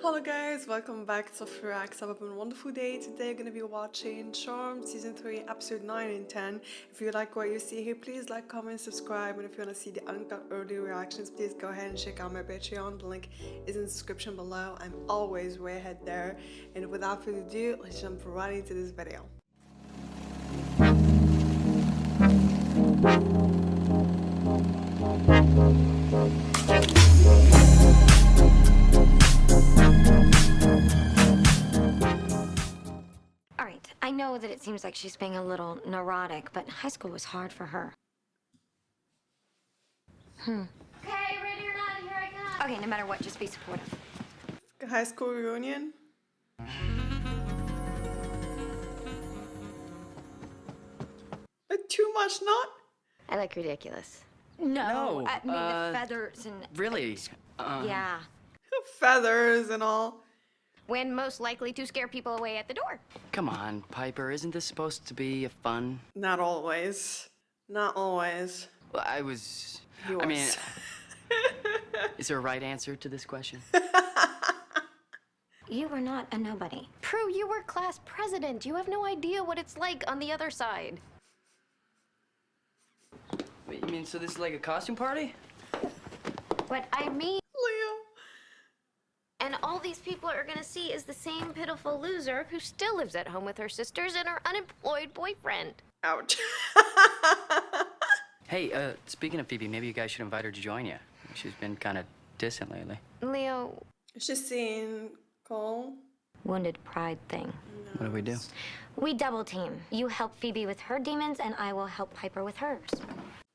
Hello guys, welcome back to Reacts. Have a wonderful day. Today we're going to be watching Charmed Season 3 Episode 9 and 10. If you like what you see here, please like, comment, subscribe, and if you want to see the uncut early reactions, please go ahead and check out my Patreon. The link is in the description below. I'm always way ahead there. And without further ado, let's jump right into this video. I know that it seems like she's being a little neurotic, but high school was hard for her. Okay, ready or not, here I come. Okay, no matter what, just be supportive. High school reunion. But too much not? I like ridiculous. No, I mean the feathers and... Really? Yeah. Feathers and all. When most likely to scare people away at the door. Come on, Piper. Isn't this supposed to be a fun? Not always. Not always. Well, I was... Yours. I mean... Is there a right answer to this question? You were not a nobody. Prue, you were class president. You have no idea what it's like on the other side. Wait, you mean so this is like a costume party? What I mean, Leo. and all these people are gonna see is the same pitiful loser who still lives at home with her sisters and her unemployed boyfriend. Ouch. Hey, speaking of Phoebe, maybe you guys should invite her to join you. She's been kind of distant lately. Leo, She's seen Cole. Wounded pride thing. What do we do? We double team. You help Phoebe with her demons, and I will help Piper with hers.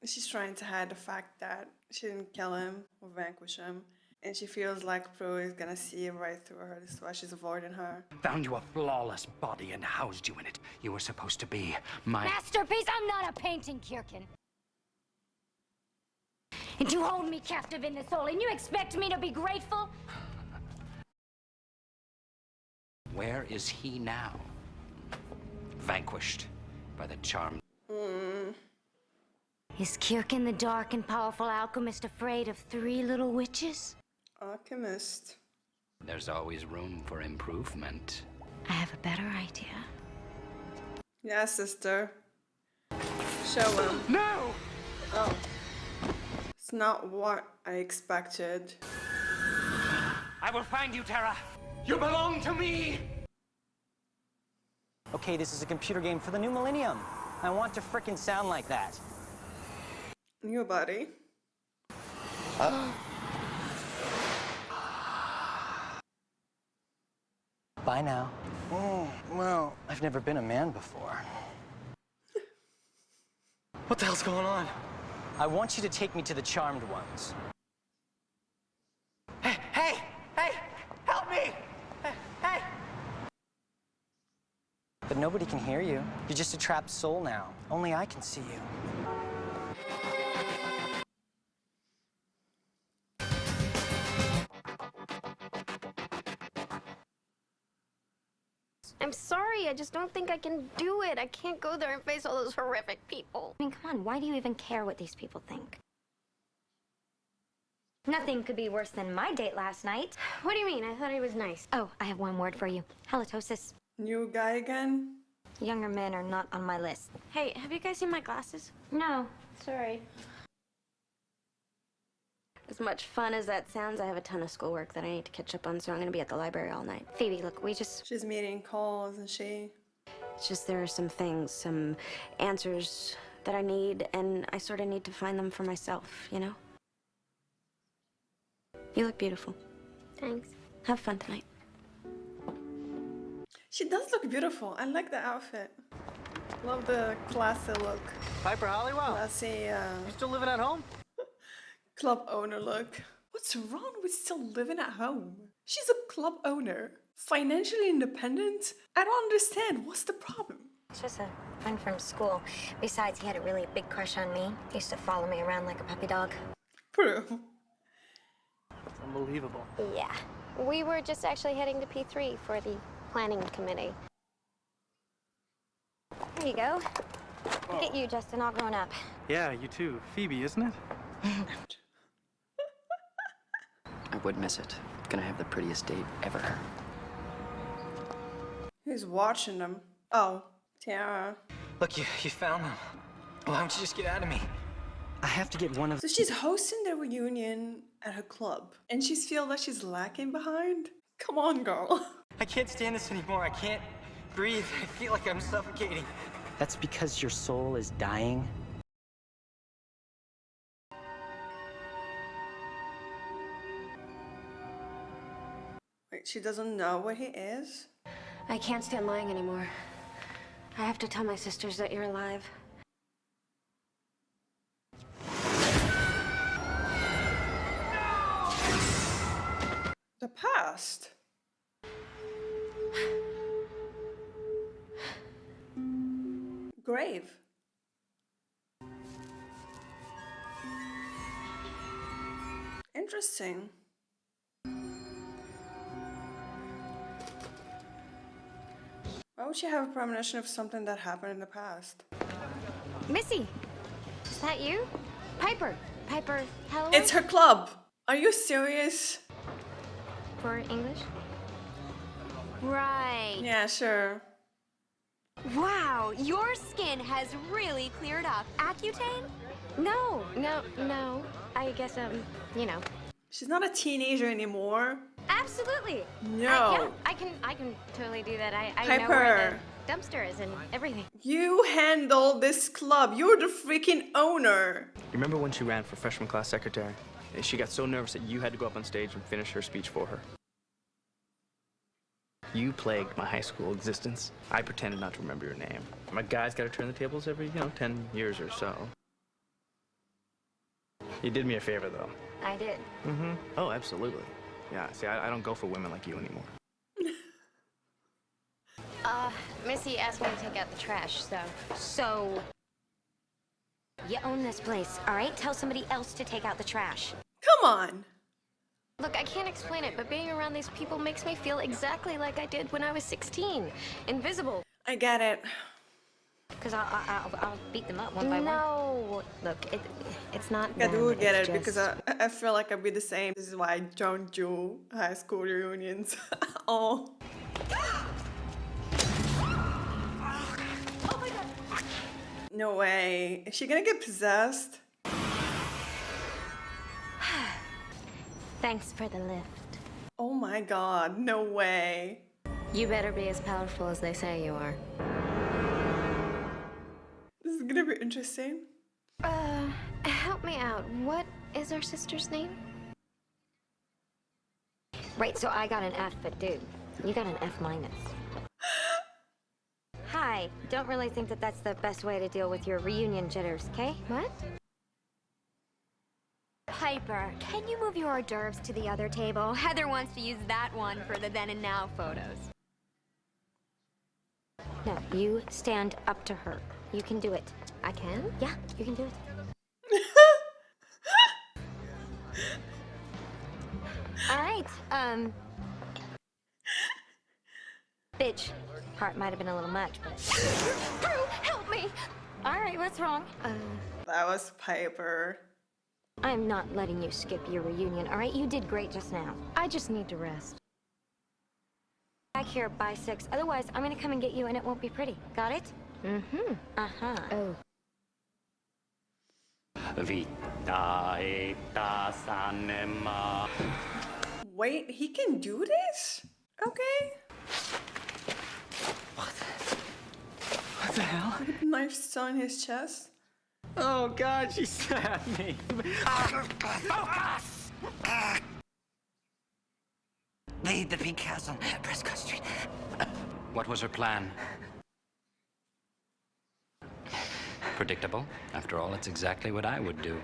She's trying to hide the fact that she didn't kill him or vanquish him. And she feels like Prue is gonna see right through her. This is why she's avoiding her. Found you a flawless body and housed you in it. You were supposed to be my... Masterpiece, I'm not a painting, Kirkin. And you hold me captive in this hole, and you expect me to be grateful? Where is he now? Vanquished by the charm. Is Kirkin the dark and powerful alchemist afraid of 3 little witches? Alchemist. There's always room for improvement. I have a better idea. Yeah, sister. Show him. No! Oh. It's not what I expected. I will find you, Tara. You belong to me! Okay, this is a computer game for the new millennium. I want to frickin' sound like that. New body. Bye now. Oh, well, I've never been a man before. What the hell's going on? I want you to take me to the Charmed Ones. Hey! Help me! Hey! But nobody can hear you. You're just a trapped soul now. Only I can see you. I'm sorry, I just don't think I can do it. I can't go there and face all those horrific people. I mean, come on, why do you even care what these people think? Nothing could be worse than my date last night. What do you mean? I thought he was nice. Oh, I have one word for you. Halitosis. New guy again. Younger men are not on my list. Hey, have you guys seen my glasses? No. Sorry. As much fun as that sounds, I have a ton of schoolwork that I need to catch up on, so I'm gonna be at the library all night. Phoebe, look, She's meeting Cole, isn't she? it's just there are some things, some answers that I need, and I sort of need to find them for myself, you know? You look beautiful. Thanks. Have fun tonight. She does look beautiful. I like the outfit. Love the classy look. Piper Halliwell, Classy, you still living at home? club owner look. What's wrong with still living at home? She's a club owner. Financially independent? I don't understand. What's the problem? It's just a friend from school. Besides, he had a really big crush on me. He used to follow me around like a puppy dog. Prue. It's unbelievable. Yeah. We were just actually heading to P3 for the planning committee. There you go. Look at you, Justin, all grown up. Yeah, you too. Phoebe, isn't it? I would miss it. gonna have the prettiest date ever. Who's watching them? Oh, Tiara. Look, you found them. Why don't you just get out of me? I have to get one of... So she's hosting the reunion at her club, and she's feel like she's lacking behind? Come on, girl. I can't stand this anymore. I can't breathe. I feel like I'm suffocating. That's because your soul is dying? Wait, she doesn't know what he is? I can't stand lying anymore. I have to tell my sisters that you're alive. The past. Grave. Interesting. Why would she have a premonition of something that happened in the past? Missy, is that you? Piper. Piper, hello? It's her club. Are you serious? For English? Right. Yeah, sure. Wow, your skin has really cleared up. Accutane? No. I guess, you know. She's not a teenager anymore. Absolutely. No. I can totally do that. I know Piper. where the dumpster is and everything. You handle this club. You're the freaking owner. You remember when she ran for freshman class secretary? She got so nervous that you had to go up on stage and finish her speech for her. You plagued my high school existence. I pretended not to remember your name. My guys got to turn the tables every, 10 years or so. You did me a favor, though. I did. Mm-hmm. Oh, absolutely. Yeah, see, I don't go for women like you anymore. Missy asked me to take out the trash, so... You own this place, all right? Tell somebody else to take out the trash. Come on. Look, I can't explain it, but being around these people makes me feel exactly like I did when I was 16. Invisible. I get it. Because I'll beat them up one by one. No. Look, it's not I them, do get it's it because just- I feel like I'd be the same. This is why I don't do high school reunions. Oh. No way. Is she gonna get possessed? Thanks for the lift. Oh my god, no way. You better be as powerful as they say you are. This is gonna be interesting. Help me out. What is our sister's name? Right, so I got an F, but dude, you got an F minus. Hi, don't really think that that's the best way to deal with your reunion jitters, okay? What? Piper, can you move your hors d'oeuvres to the other table? Heather wants to use that one for the then and now photos. No, you stand up to her. You can do it. I can? Yeah, you can do it. All right, bitch. Part might have been a little much, but... Prue, help me! All right, what's wrong? That was Piper. I'm not letting you skip your reunion, all right? You did great just now. I just need to rest. Back here by 6. Otherwise, I'm gonna come and get you and it won't be pretty. Got it? Mm-hmm. Uh-huh. Oh. Vita eta sanema. Wait, he can do this? Okay. What the hell? With knife still in his chest. Oh, God, she stabbed me. Focus! Lead the Pink Castle, Prescott Street. What was her plan? Predictable. After all, it's exactly what I would do.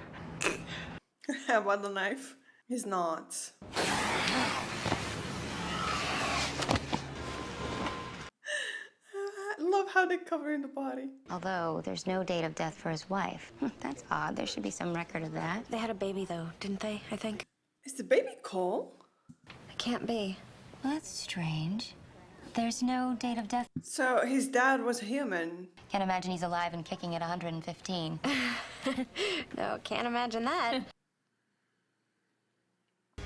How about the knife? He's not. I love how they cover in the body. Although there's no date of death for his wife. That's odd. There should be some record of that. They had a baby, though, didn't they? I think. Is the baby Cole? It can't be. Well, that's strange. There's no date of death. So his dad was human. Can't imagine he's alive and kicking at 115. No, can't imagine that.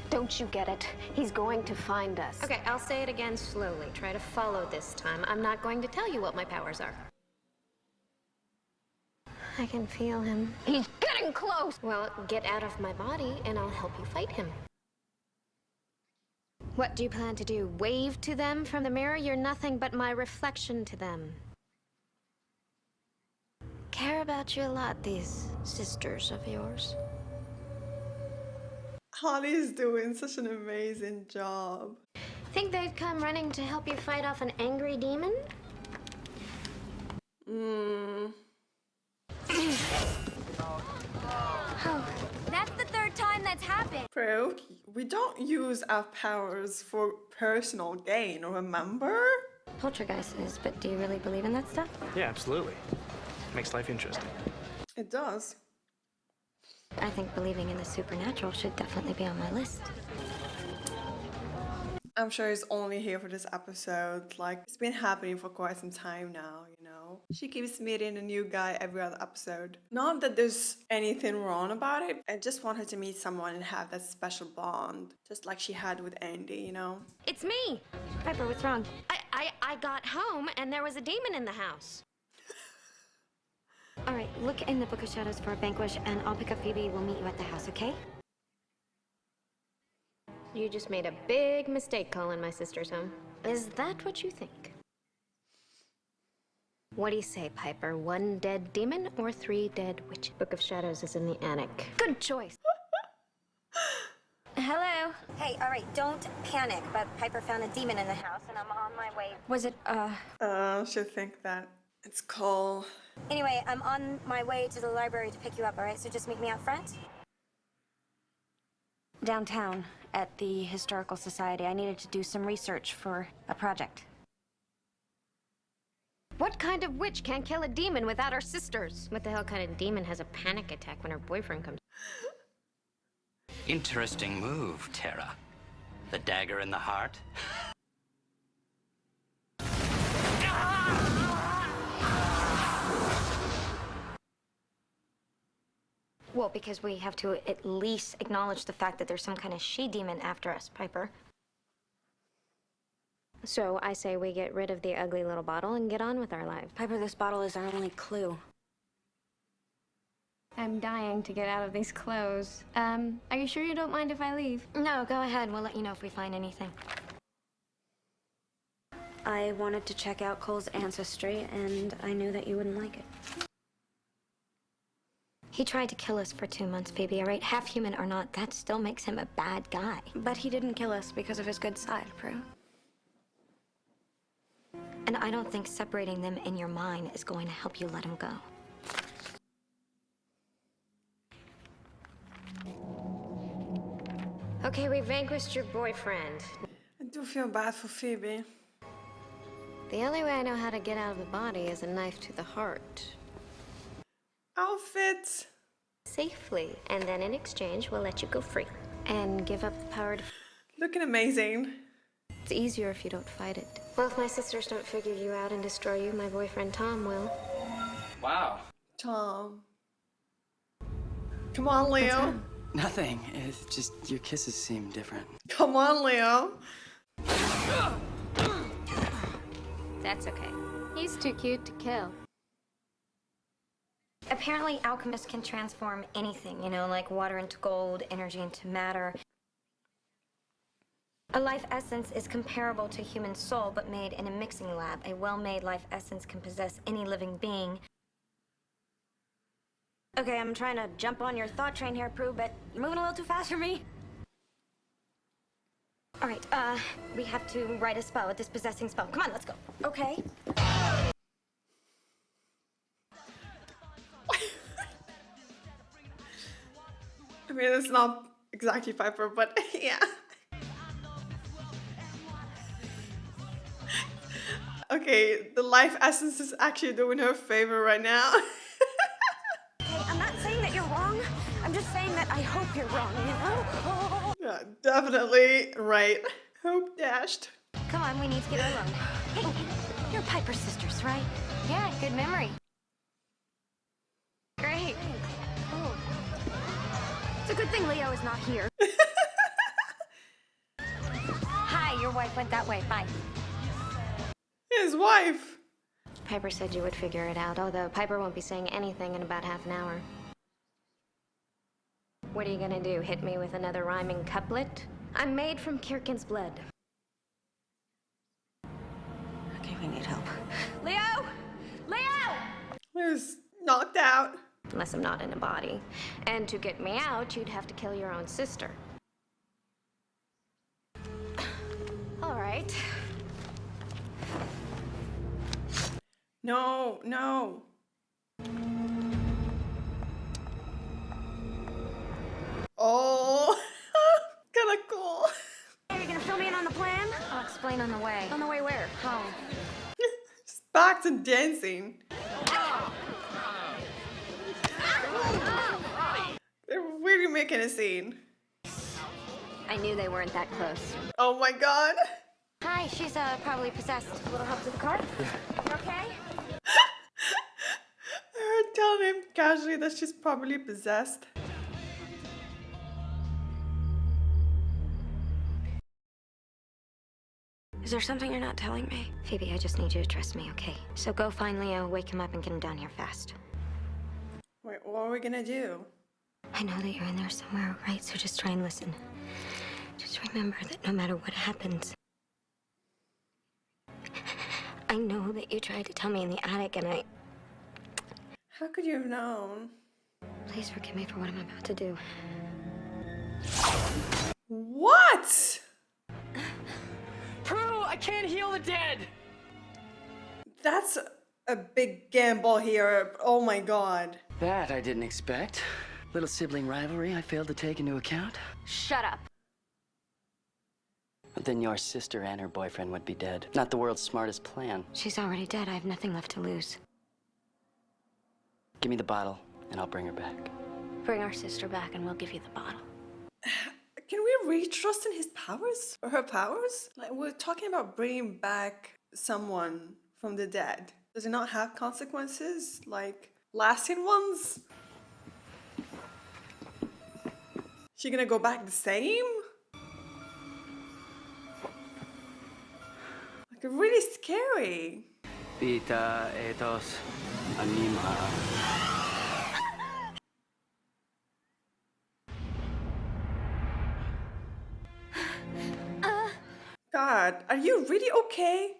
Don't you get it? He's going to find us. Okay, I'll say it again slowly. Try to follow this time. I'm not going to tell you what my powers are. I can feel him. He's getting close! Well, get out of my body and I'll help you fight him. What do you plan to do? Wave to them from the mirror? You're nothing but my reflection to them. Care about you a lot, these sisters of yours. Holly's doing such an amazing job. Think they'd come running to help you fight off an angry demon? Oh, that's the third time that's happened. Bro, we don't use our powers for personal gain, remember? Poltergeist is, but do you really believe in that stuff? Yeah, absolutely. Makes life interesting. It does. I think believing in the supernatural should definitely be on my list. I'm sure he's only here for this episode. Like, it's been happening for quite some time now, you know? She keeps meeting a new guy every other episode. Not that there's anything wrong about it. I just want her to meet someone and have that special bond. Just like she had with Andy, you know? It's me! Piper, what's wrong? I got home and there was a demon in the house. All right, look in the Book of Shadows for a Vanquish, and I'll pick up Phoebe. We'll meet you at the house, okay? You just made a big mistake calling my sister's home. Is that what you think? What do you say, Piper? 1 dead demon or 3 dead witches? Book of Shadows is in the attic. Good choice. Hello. Hey, all right, don't panic, but Piper found a demon in the house, and I'm on my way. Was it, She'll think that it's Cole. Anyway, I'm on my way to the library to pick you up, all right? So just meet me out front. downtown at the Historical Society? I needed to do some research for a project. What kind of witch can't kill a demon without her sisters? What the hell kind of demon has a panic attack when her boyfriend comes? Interesting move, Tara. The dagger in the heart. Well, because we have to at least acknowledge the fact that there's some kind of she-demon after us, Piper. So I say we get rid of the ugly little bottle and get on with our lives. Piper, this bottle is our only clue. I'm dying to get out of these clothes. Are you sure you don't mind if I leave? No, go ahead. We'll let you know if we find anything. I wanted to check out Cole's ancestry, and I knew that you wouldn't like it. He tried to kill us for 2 months, Phoebe, all right? Half human or not, that still makes him a bad guy. But he didn't kill us because of his good side, Prue. And I don't think separating them in your mind is going to help you let him go. Okay, we vanquished your boyfriend. I do feel bad for Phoebe. The only way I know how to get out of the body is a knife to the heart. Outfit. Safely. And then in exchange, we'll let you go free. And give up the power to... Looking amazing. It's easier if you don't fight it. Well, if my sisters don't figure you out and destroy you, my boyfriend Tom will. Wow. Tom. Come on, Leo. Nothing. It's just your kisses seem different. Come on, Leo. That's okay. He's too cute to kill. Apparently, alchemists can transform anything, you know, like water into gold, energy into matter. A life essence is comparable to a human soul, but made in a mixing lab. A well-made life essence can possess any living being. Okay, I'm trying to jump on your thought train here, Prue, but you're moving a little too fast for me. All right, we have to write a spell, a dispossessing spell. Come on, let's go. Okay. I mean, it's not exactly Piper, but yeah. Okay, the life essence is actually doing her a favor right now. Hey, I'm not saying that you're wrong. I'm just saying that I hope you're wrong, you know? Yeah, definitely right. Hope dashed. Come on, we need to get her alone. Hey, you're Piper's sisters, right? Yeah, good memory. Great. Oh. It's a good thing Leo is not here. Your wife went that way. Bye. His wife. Piper said you would figure it out, although Piper won't be saying anything in about half an hour. What are you gonna do, hit me with another rhyming couplet? I'm made from Kirkin's blood. Okay, we need help. Leo! Leo! He was knocked out. Unless I'm not in a body. And to get me out, you'd have to kill your own sister. All right. No, no. Oh, kind of cool. Are you gonna fill me in on the plan? I'll explain on the way. On the way where? Home. Just back to dancing. They're really making a scene. I knew they weren't that close. Oh my god. Hi, she's probably possessed. A little help to the car? You okay? Her telling him casually that she's probably possessed. Is there something you're not telling me? Phoebe, I just need you to trust me, okay? So go find Leo, wake him up, and get him down here fast. Wait, what are we gonna do? I know that you're in there somewhere, right? So just try and listen. Just remember that no matter what happens, I know that you tried to tell me in the attic, and How could you have known? Please forgive me for what I'm about to do. What? Prue, I can't heal the dead! That's a big gamble here. Oh my god. That I didn't expect. Little sibling rivalry I failed to take into account. Shut up. But then your sister and her boyfriend would be dead. Not the world's smartest plan. She's already dead. I have nothing left to lose. Give me the bottle, and I'll bring her back. Bring our sister back, and we'll give you the bottle. Can we really trust in his powers? Or her powers? Like, we're talking about bringing back someone from the dead. Does it not have consequences? Like, lasting ones? She gonna go back the same? Like, really scary. Vita ethos anima. God, are you really okay?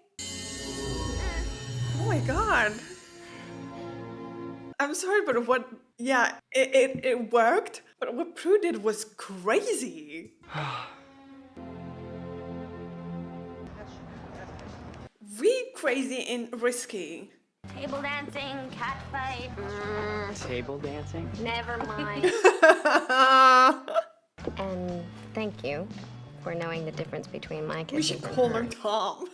Oh my god. I'm sorry, but what... Yeah, it worked, but what Prue did was crazy. Really crazy and risky. Table dancing, cat fight. Table dancing? Never mind. And thank you for knowing the difference between my We kisses should and call her hers. Tom.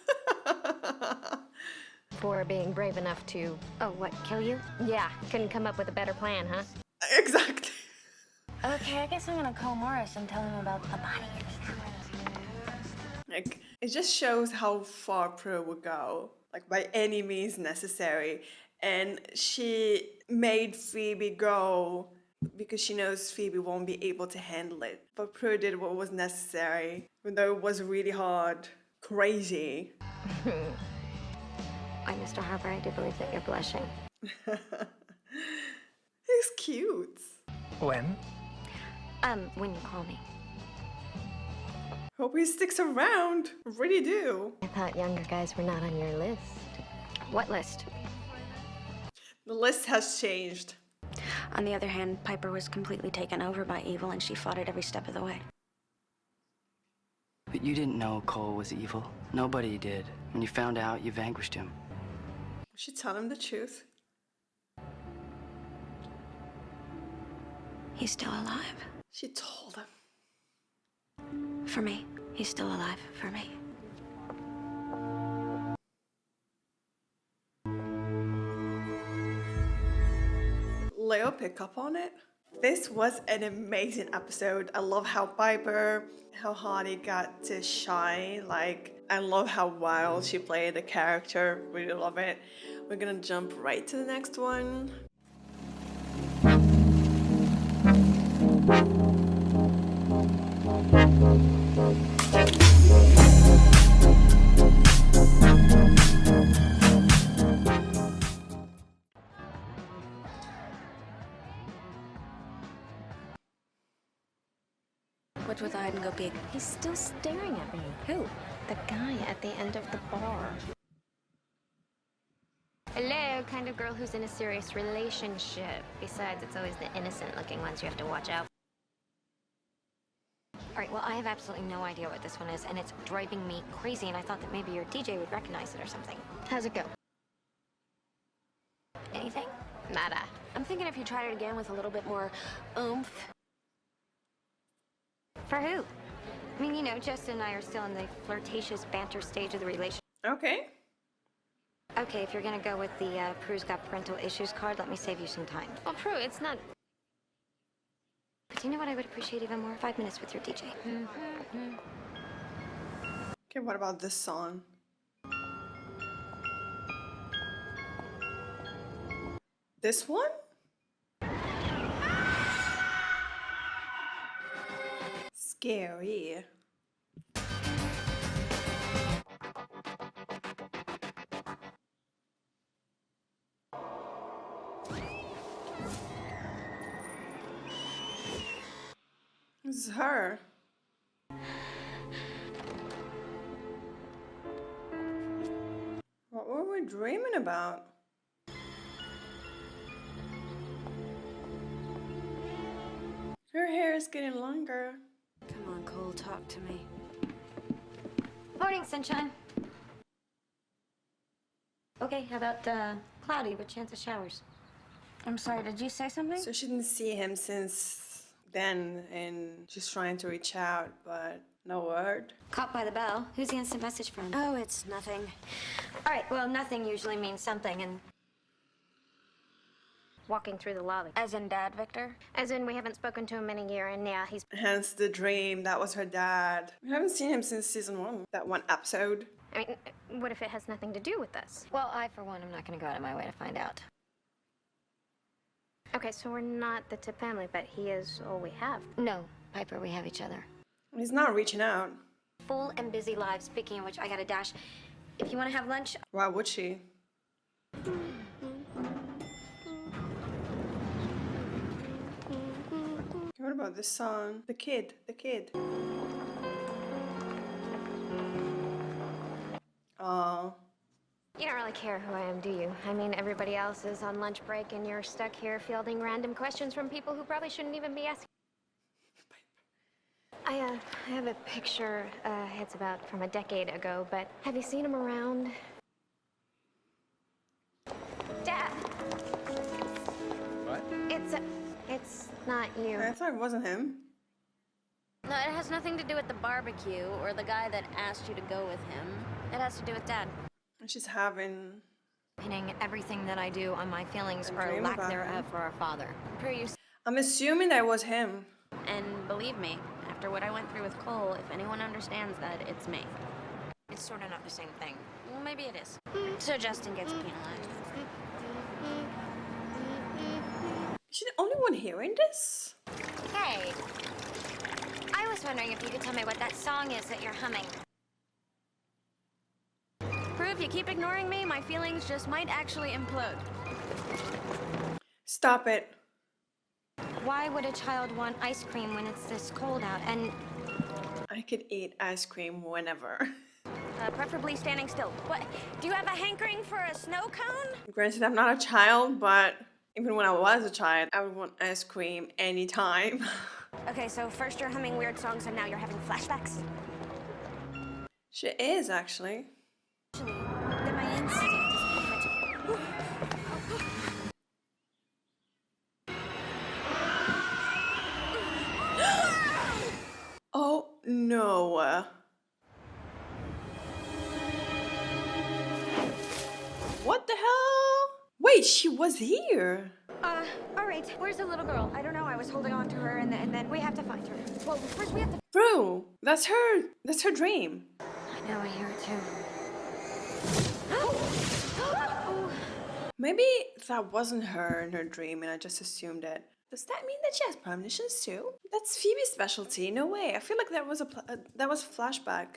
For being brave enough to... Oh, what, kill you? Yeah, couldn't come up with a better plan, huh? Exactly. Okay, I guess I'm gonna call Morris and tell him about the body. Like, it just shows how far Prue would go, like by any means necessary. And she made Phoebe go because she knows Phoebe won't be able to handle it. But Prue did what was necessary, even though it was really hard. Crazy. Why, Mr. Harper, I do believe that you're blushing. He's cute. When? When you call me. Hope he sticks around. Really do. I thought younger guys were not on your list. What list? The list has changed. On the other hand, Piper was completely taken over by evil, and she fought it every step of the way. But you didn't know Cole was evil. Nobody did. When you found out, you vanquished him. We should tell him the truth. He's still alive. She told him. For me. He's still alive for me. Leo pick up on it. This was an amazing episode. I love how Piper, how Hardy got to shine. Like, I love how wild she played the character. Really love it. We're gonna jump right to the next one. What's with the hide and go peek? He's still staring at me. Who? The guy at the end of the bar. Hello, kind of girl who's in a serious relationship. Besides, it's always the innocent-looking ones you have to watch out. All right, well, I have absolutely no idea what this one is, and it's driving me crazy, and I thought that maybe your DJ would recognize it or something. How's it go? Anything? Nada. I'm thinking if you tried it again with a little bit more oomph. For who? I mean, you know, Justin and I are still in the flirtatious banter stage of the relationship. Okay. Okay, if you're gonna go with the Prue's got parental issues card, let me save you some time. Well, Prue, it's not... But you know what I would appreciate even more? 5 minutes with your DJ. Okay, what about this song? This one? Scary. This is her. What were we dreaming about? Her hair is getting longer. Come on, Cole, talk to me. Morning, sunshine. Okay, how about cloudy with chance of showers? I'm sorry, did you say something? So she didn't see him since then, and she's trying to reach out, but no word. Caught by the bell. Who's the instant message from? Oh, it's nothing. All right, well, nothing usually means something, and Walking through the lobby. As in Dad, Victor? As in, we haven't spoken to him in a year, and yeah, he's... Hence the dream. That was her dad. We haven't seen him since season 1. That one episode. I mean, what if it has nothing to do with us? well, I, for one, am not gonna go out of my way to find out. Okay, so we're not the Tip family, but he is all we have. No, Piper, we have each other. He's not reaching out. Full and busy lives, speaking of which, I gotta dash. If you wanna have lunch, Why would she? What about this song? The kid. Oh. You don't really care who I am, do you? I mean, everybody else is on lunch break, and you're stuck here fielding random questions from people who probably shouldn't even be asking. I have a picture, it's about from a decade ago, but have you seen him around? Dad! What? It's not you. I thought it wasn't him. No, it has nothing to do with the barbecue or the guy that asked you to go with him. It has to do with Dad. She's having... pinning everything that I do on my feelings I or dream lack about thereof for our father. Prue, you I'm assuming that was him. and believe me, after what I went through with Cole, if anyone understands that, it's me. It's sort of not the same thing. Well, maybe it is. So Justin gets penalized. Is she the only one hearing this? Hey, I was wondering if you could tell me what that song is that you're humming. Prue, if you keep ignoring me, my feelings just might actually implode. Stop it. Why would a child want ice cream when it's this cold out? And I could eat ice cream whenever. Preferably standing still. What? Do you have a hankering for a snow cone? Granted, I'm not a child, but even when I was a child, I would want ice cream anytime. Okay, so first you're humming weird songs and now you're having flashbacks? She is, actually. Actually, then my instinct is pretty much... Oh, no. What the hell? Wait, she was here. All right, where's the little girl? I don't know, I was holding on to her and then we have to find her. Well, first we have to... Bro, that's her dream. I know I hear it too. Maybe that wasn't her in her dream and I just assumed it. Does that mean that she has premonitions too? That's Phoebe's specialty. No way. I feel like that was a flashback.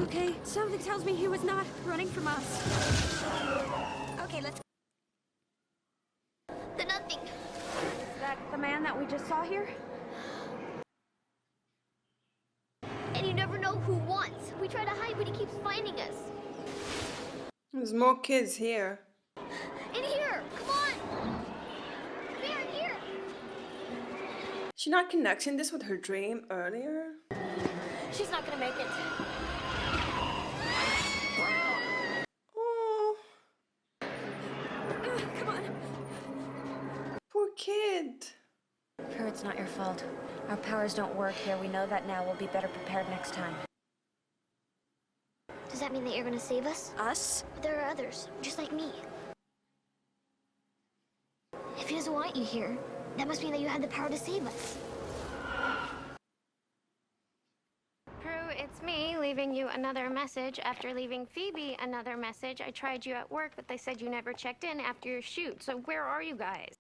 Okay, something tells me he was not running from us. Okay, let's... The nothing. Is that the man that we just saw here? And you never know who wants. We try to hide, but he keeps finding us. There's more kids here. In here! Come on! Here, in here! She not connecting this with her dream earlier? She's not gonna make it. Oh, Come on. poor kid. Prue, it's not your fault. Our powers don't work here. We know that now. We'll be better prepared next time. Does that mean that you're gonna save us? Us? But there are others, just like me. If he doesn't want you here, that must mean that you had the power to save us. Prue, it's me, leaving you another message after leaving Phoebe another message. I tried you at work, but they said you never checked in after your shoot. So where are you guys?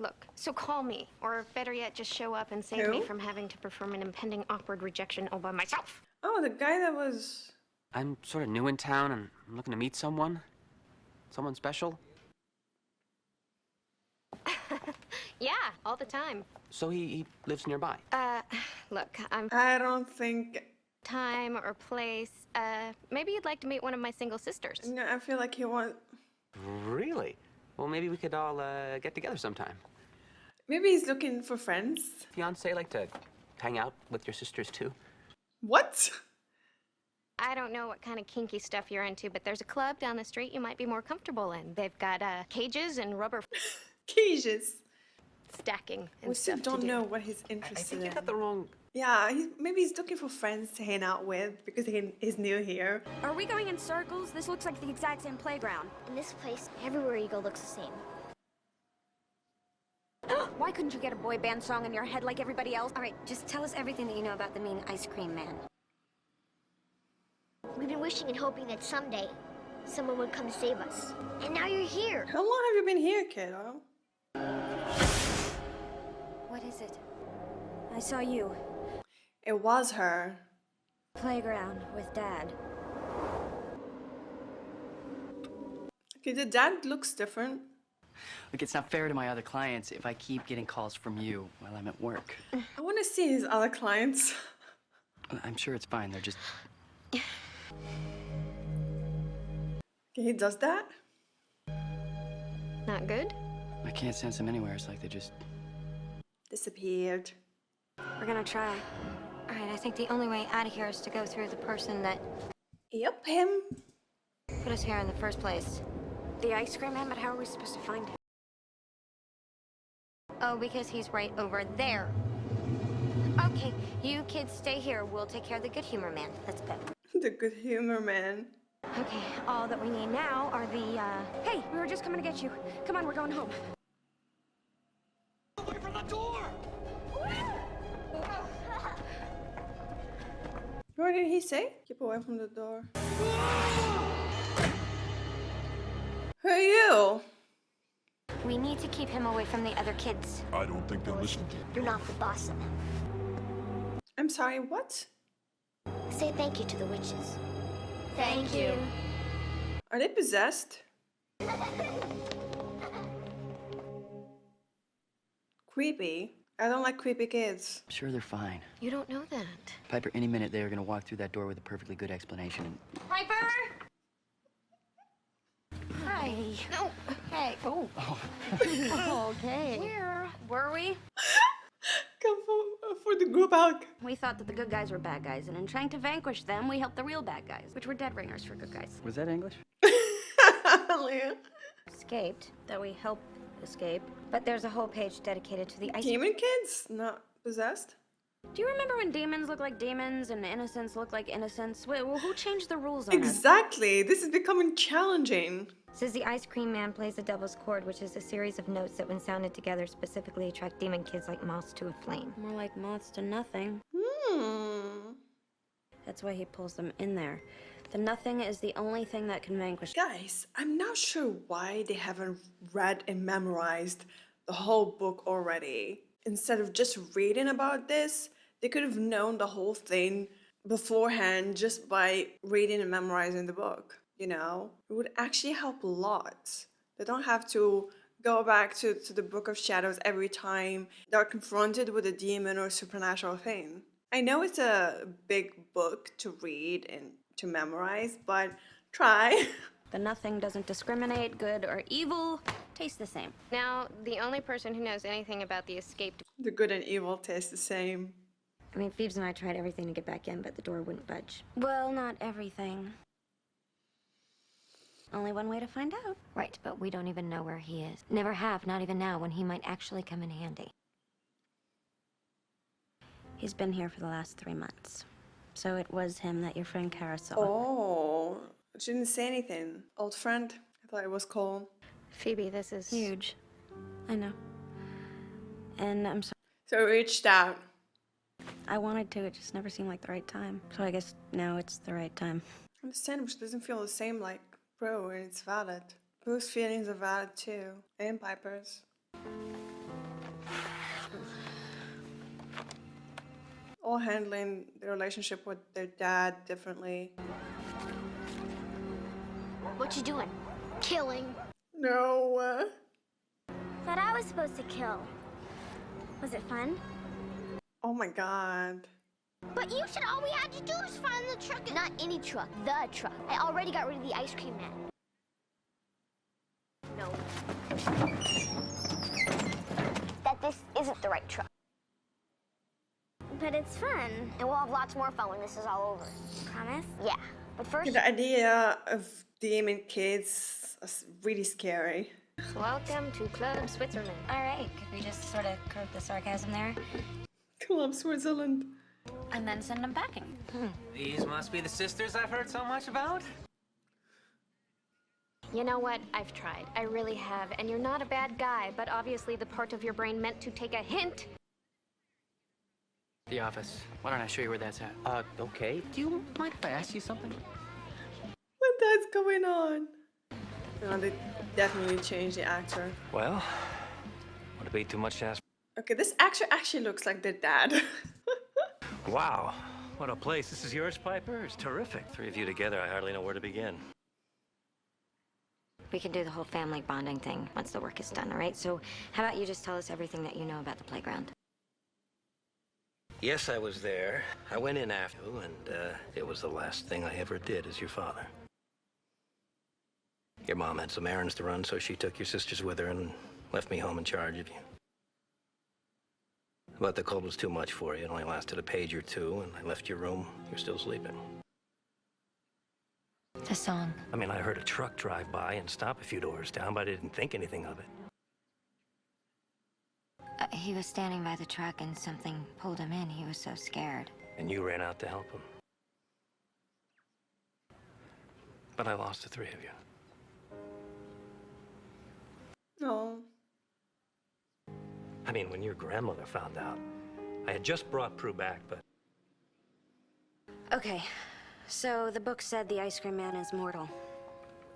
Look, so call me, or better yet, just show up and save me Who? from having to perform an impending awkward rejection all by myself. Oh, the guy that was... I'm sort of new in town and I'm looking to meet someone. Someone special. Yeah, all the time. So he lives nearby. Look, I'm I don't think... time or place. Maybe you'd like to meet one of my single sisters. No, I feel like he want... Really? Well, maybe we could all get together sometime. Maybe he's looking for friends. Fiance like to hang out with your sisters too? What? I don't know what kind of kinky stuff you're into, but there's a club down the street you might be more comfortable in. They've got cages and rubber Cages. stacking and We still stuff to don't do. know what he's I interested think you in. got the wrong... Yeah, maybe he's looking for friends to hang out with because he's new here. Are we going in circles? This looks like the exact same playground. In this place, everywhere you go looks the same. Why couldn't you get a boy band song in your head like everybody else? All right, just tell us everything that you know about the mean ice cream man. We've been wishing and hoping that someday someone would come to save us. And now you're here. How long have you been here, kiddo? What is it? I saw you. It was her. Playground with Dad. Okay, the dad looks different. Look, it's not fair to my other clients if I keep getting calls from you while I'm at work. I want to see his other clients. I'm sure it's fine. They're just... Okay, he does that? Not good? I can't sense them anywhere. It's like they just... Disappeared. We're gonna try. All right, I think the only way out of here is to go through the person that Yep, him. put us here in the first place. The ice cream man, but how are we supposed to find him? Oh, because he's right over there. Okay, you kids stay here. We'll take care of the good humor man. Let's go. The good humor man. Okay, all that we need now are the, Hey, we were just coming to get you. Come on, we're going home. Away from the door! What did he say? Keep away from the door. Who are you? we need to keep him away from the other kids. I don't think they'll listen to you. You're not the boss. I'm sorry, what? Say thank you to the witches. Thank you. Are they possessed? Creepy. I don't like creepy kids. I'm sure they're fine. You don't know that. Piper, any minute they are going to walk through that door with a perfectly good explanation. Piper! Hi. No. Hey. Oh. Okay. Where were we? Come for the group hug. We thought that the good guys were bad guys, and in trying to vanquish them, we helped the real bad guys, which were dead ringers for good guys. Was that English? Leah. Escaped. That we help escape. But there's a whole page dedicated to the ice Demon kids? Not possessed? Do you remember when demons look like demons and innocents look like innocents? Well, who changed the rules on it? Exactly. This is becoming challenging. Says the ice cream man plays the devil's chord, which is a series of notes that when sounded together specifically attract demon kids like moths to a flame. More like moths to nothing. That's why he pulls them in there. The nothing is the only thing that can vanquish. Guys, I'm not sure why they haven't read and memorized the whole book already. Instead of just reading about this, they could have known the whole thing beforehand just by reading and memorizing the book, you know? It would actually help a lot. They don't have to go back to the Book of Shadows every time they're confronted with a demon or supernatural thing. I know it's a big book to read and to memorize, but try. The nothing doesn't discriminate good or evil. Tastes the same. Now, the only person who knows anything about the escaped The good and evil taste the same. I mean, Phoebes and I tried everything to get back in, but the door wouldn't budge. Well, not everything. Only one way to find out. Right, but we don't even know where he is. Never have, not even now, when he might actually come in handy. He's been here for the last 3 months. So it was him that your friend Kara saw. Oh, she didn't say anything. Old friend. I thought it was Cole. Phoebe, this is Huge. I know. And I'm sorry. So he reached out. I wanted to, it just never seemed like the right time. So I guess now it's the right time. Understandable. She doesn't feel the same like Prue, and it's valid. Prue's feelings are valid too, and Piper's. All handling the relationship with their dad differently. What you doing? Killing. No. Thought I was supposed to kill. Was it fun? Oh my god. But you said all we had to do was find the truck. Not any truck, the truck. I already got rid of the ice cream man. No. That this isn't the right truck. But it's fun. And we'll have lots more fun when this is all over. Promise? Yeah. But first... The idea of demon kids is really scary. Welcome to Club Switzerland. All right, could we just sort of curb the sarcasm there? Club Switzerland. And then send him packing. These must be the sisters I've heard so much about. You know what? I've tried. I really have. And you're not a bad guy, but obviously the part of your brain meant to take a hint. The office. Why don't I show you where that's at? Okay. Do you mind if I ask you something? What that's going on? No, they definitely changed the actor. Well, would it be too much to ask? Okay, this actor actually looks like their dad. Wow, what a place. This is yours, Piper? It's terrific. 3 of you together, I hardly know where to begin. We can do the whole family bonding thing once the work is done, all right? So how about you just tell us everything that you know about the playground? Yes, I was there. I went in after you, and it was the last thing I ever did as your father. Your mom had some errands to run, so she took your sisters with her and left me home in charge of you. But the cold was too much for you. It only lasted a page or two, and I left your room. You're still sleeping. The song. I mean, I heard a truck drive by and stop a few doors down, but I didn't think anything of it. He was standing by the truck and something pulled him in. He was so scared. And you ran out to help him. But I lost the 3 of you. No. I mean, when your grandmother found out, I had just brought Prue back, but... Okay, so the book said the ice cream man is mortal.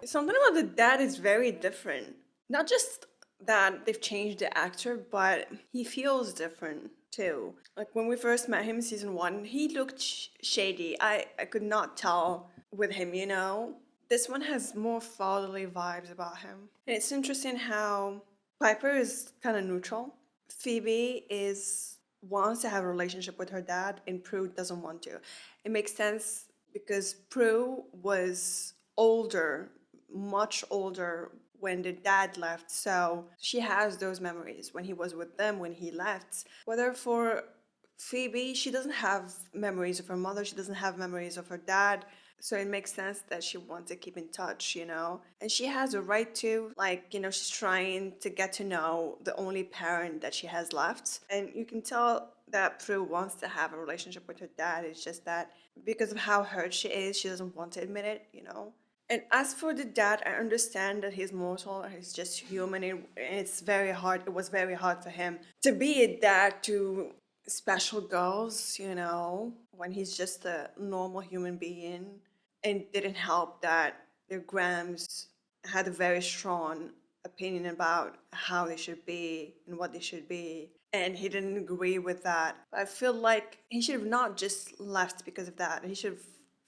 Something about the dad is very different. Not just that they've changed the actor, but he feels different too. Like when we first met him in season 1, he looked shady. I could not tell with him, you know? This one has more fatherly vibes about him. And it's interesting how Piper is kind of neutral. Phoebe wants to have a relationship with her dad, and Prue doesn't want to. It makes sense because Prue was older, much older when the dad left, so she has those memories when he was with them, when he left. Whether for Phoebe, she doesn't have memories of her mother, she doesn't have memories of her dad, so it makes sense that she wants to keep in touch, you know? And she has a right to, like, you know, she's trying to get to know the only parent that she has left. And you can tell that Prue wants to have a relationship with her dad. It's just that because of how hurt she is, she doesn't want to admit it, you know? And as for the dad, I understand that he's mortal, he's just human, and it's very hard, it was very hard for him to be a dad to special girls, you know, when he's just a normal human being. And didn't help that their Grams had a very strong opinion about how they should be and what they should be. And he didn't agree with that. I feel like he should have not just left because of that. He should have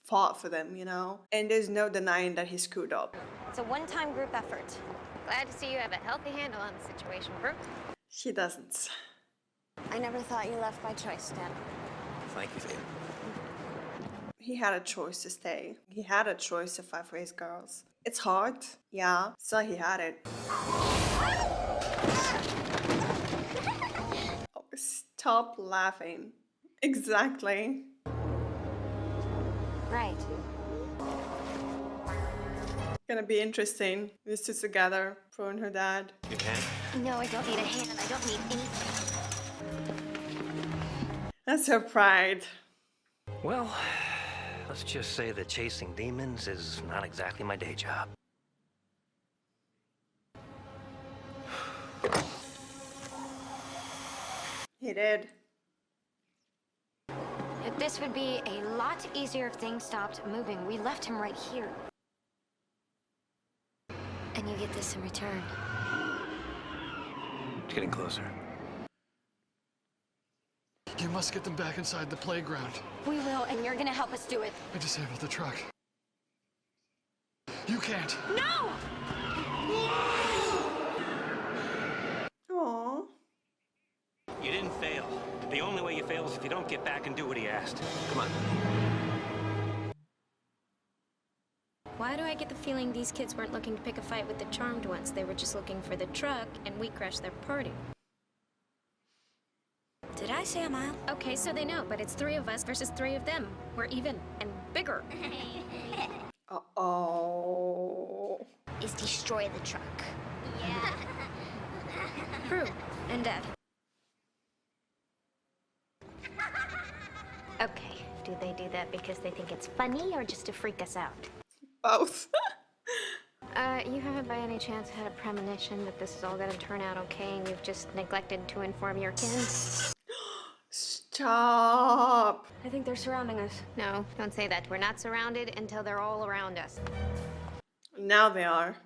fought for them, you know? And there's no denying that he screwed up. It's a one-time group effort. Glad to see you have a healthy handle on the situation, Brooke. She doesn't. I never thought you left by choice, Dad. Thank you, Phoebe. He had a choice to stay. He had a choice to fight for his girls. It's hard, yeah, so he had it. Oh, stop laughing. Exactly. Right. Gonna be interesting. These two together, Pro and her dad. You can? No, I don't need a hand. I don't need anything. That's her pride. Well, let's just say that chasing demons is not exactly my day job. He did. This would be a lot easier if things stopped moving. We left him right here. And you get this in return. It's getting closer. You must get them back inside the playground. We will, and you're gonna help us do it. I disabled the truck. You can't. No! Aww. You didn't fail. The only way you fail is if you don't get back and do what he asked. Come on. Why do I get the feeling these kids weren't looking to pick a fight with the Charmed ones? They were just looking for the truck, and we crashed their party. Did I say a mile? Okay, so they know, but it's 3 of us versus 3 of them. We're even and bigger. Uh-oh. Is destroy the truck. Yeah. Prue and Dad. Okay, do they do that because they think it's funny or just to freak us out? Both. You haven't by any chance had a premonition that this is all gonna turn out okay and you've just neglected to inform your kin? Stop. I think they're surrounding us. No, don't say that. We're not surrounded until they're all around us. Now they are.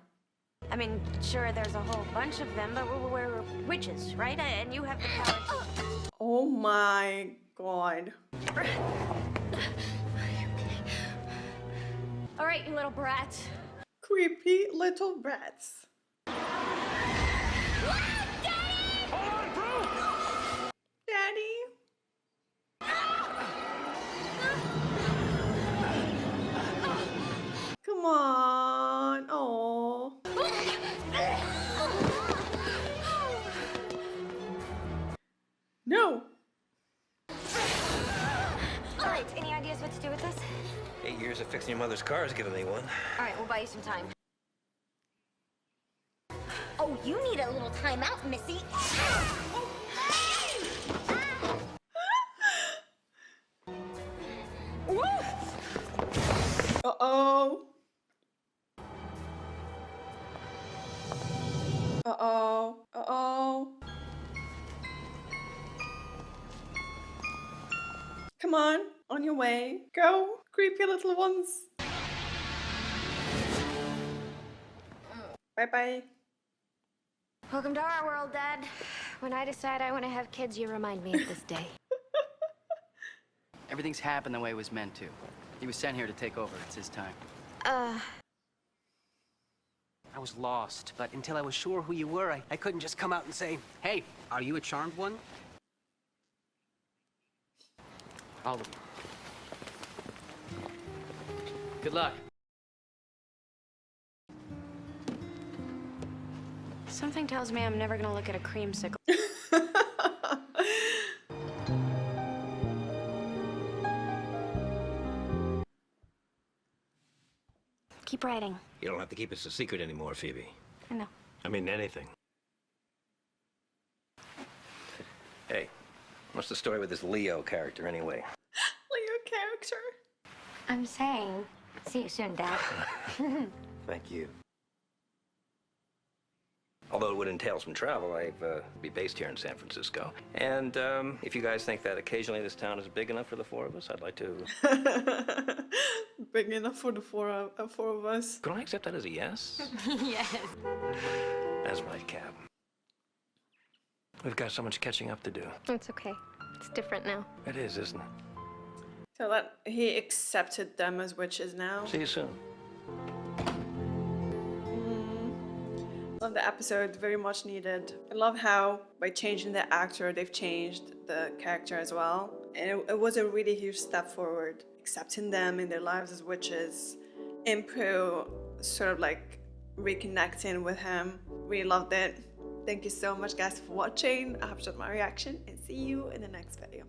I mean, sure, there's a whole bunch of them, but we're witches, right? And you have the power to... Oh my god. All right, you little brats. Creepy little brats. Daddy? Come on. Oh. No. All right, any ideas what to do with this? 8 years of fixing your mother's car has given me one. All right, we'll buy you some time. Oh, you need a little time out, Missy. Uh-oh. Uh-oh. Uh-oh. Come on your way. Go, creepy little ones. Bye-bye. Welcome to our world, Dad. When I decide I want to have kids, you remind me of this day. Everything's happened the way it was meant to. He was sent here to take over. It's his time. I was lost, but until I was sure who you were, I couldn't just come out and say, hey, are you a charmed one? All of them. Good luck. Something tells me I'm never gonna look at a creamsicle. Keep writing. You don't have to keep us a secret anymore, Phoebe. I know. I mean, anything. Hey, what's the story with this Leo character, anyway? Leo character. I'm saying, see you soon, Dad. Thank you. Although it would entail some travel, I'd be based here in San Francisco. And if you guys think that occasionally this town is big enough for the 4 of us, I'd like to... Big enough for the four of us. Can I accept that as a yes? Yes. That's right, Cap. We've got so much catching up to do. It's okay. It's different now. It is, isn't it? So that he accepted them as witches now. See you soon. on the episode, very much needed. I love how by changing the actor, they've changed the character as well. And it was a really huge step forward, accepting them in their lives as witches. And Prue sort of like reconnecting with him. Really loved it. Thank you so much guys for watching. I hope you enjoyed my reaction and see you in the next video.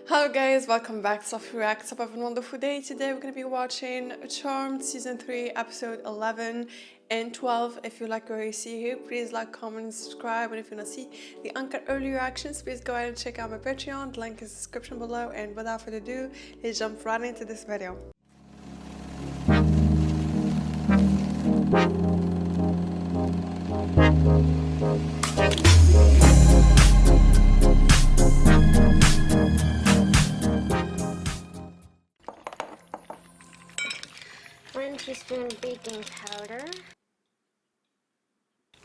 Hello guys, welcome back to Sophie Reacts. Hope you have a wonderful day. Today we're going to be watching Charmed Season 3 Episode 11 and 12. If you like what you see here, please like, comment, and subscribe. And if you want to see the uncut early reactions, please go ahead and check out my Patreon. The link is in the description below. And without further ado, let's jump right into this video. One teaspoon baking powder.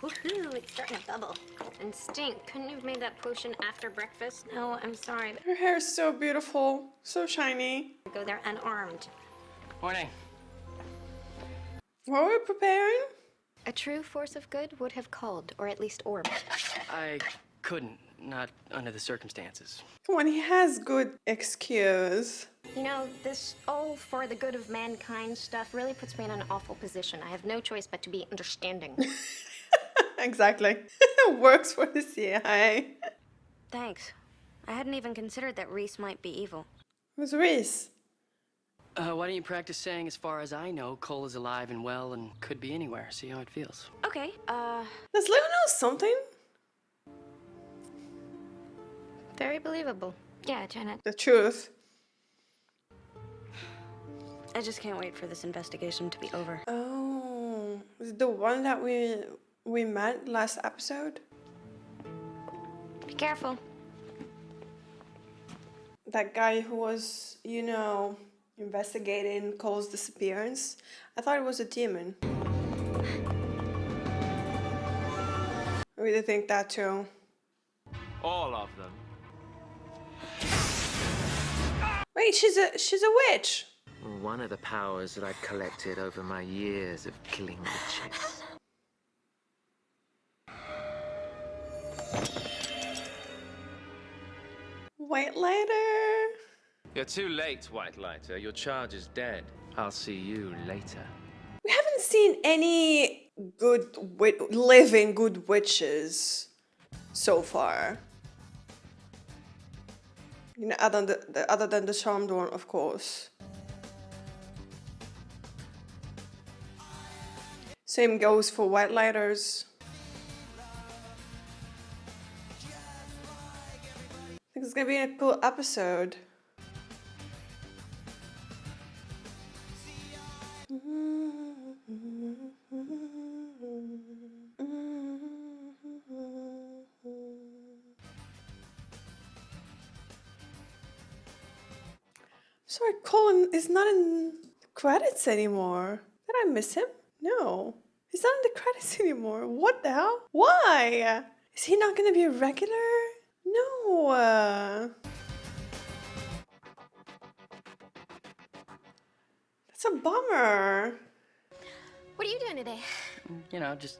Woohoo, it's starting to bubble. And stink. Couldn't you have made that potion after breakfast? No, I'm sorry. Her hair is so beautiful, so shiny. Go there unarmed. Morning. What were we preparing? A true force of good would have called, or at least orbed. I couldn't, not under the circumstances. Come on, he has good excuse. You know, this all for the good of mankind stuff really puts me in an awful position. I have no choice but to be understanding. Exactly. Works for the CIA. Thanks. I hadn't even considered that Reese might be evil. Who's Reese? Why don't you practice saying, as far as I know, Cole is alive and well and could be anywhere. See how it feels. Okay, Does Leo know something? Very believable. Yeah, Janet. The truth. I just can't wait for this investigation to be over. Oh, is it the one that we met last episode? Be careful. That guy who was, you know, investigating Cole's disappearance. I thought it was a demon. I really think that too. All of them. Wait, she's a witch. One of the powers that I've collected over my years of killing witches. White Lighter. You're too late, White Lighter. Your charge is dead. I'll see you later. We haven't seen any good living good witches so far. You know, other than the Charmed one, of course. Same goes for White Lighters. I think it's gonna be a cool episode. Sorry, Colin is not in the credits anymore. Did I miss him? No. He's not in the credits anymore. What the hell? Why? Is he not gonna be a regular? No. That's a bummer. What are you doing today? You know, just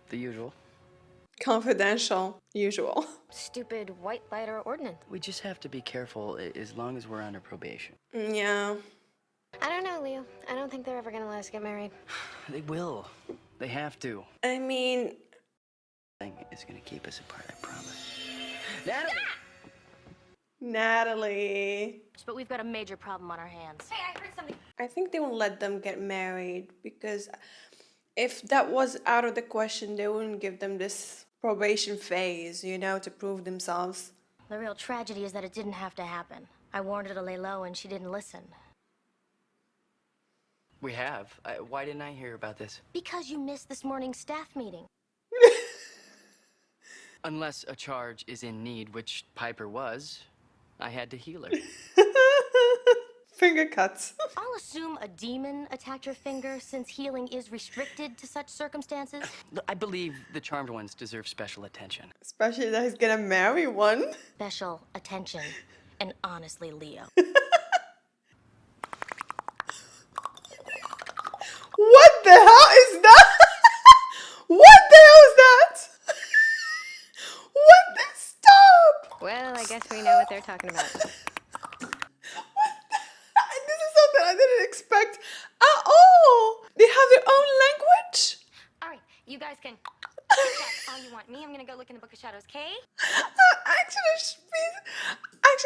the usual. Confidential. Usual. Stupid white lighter ordinance. We just have to be careful as long as we're under probation. Yeah. I don't know, Leo. I don't think they're ever gonna let us get married. They will. They have to. I mean... Thing is gonna keep us apart, I promise. Natalie! Natalie. But we've got a major problem on our hands. Hey, I heard something. I think they won't let them get married because if that was out of the question, they wouldn't give them this probation phase, you know, to prove themselves. The real tragedy is that it didn't have to happen. I warned her to lay low and she didn't listen. We have. Why didn't I hear about this? Because you missed this morning's staff meeting. Unless a charge is in need, which Piper was, I had to heal her. Finger cuts. I'll assume a demon attacked your finger since healing is restricted to such circumstances. I believe the charmed ones deserve special attention. Especially that he's gonna marry one. Special attention. And honestly, Leo. What the hell is that? What the hell is that? What the stop? Well, I guess we know what they're talking about. This is something I didn't expect at all. They have their own language. All right, you guys can chat all you want. Me, I'm gonna go look in the Book of Shadows, okay? Actually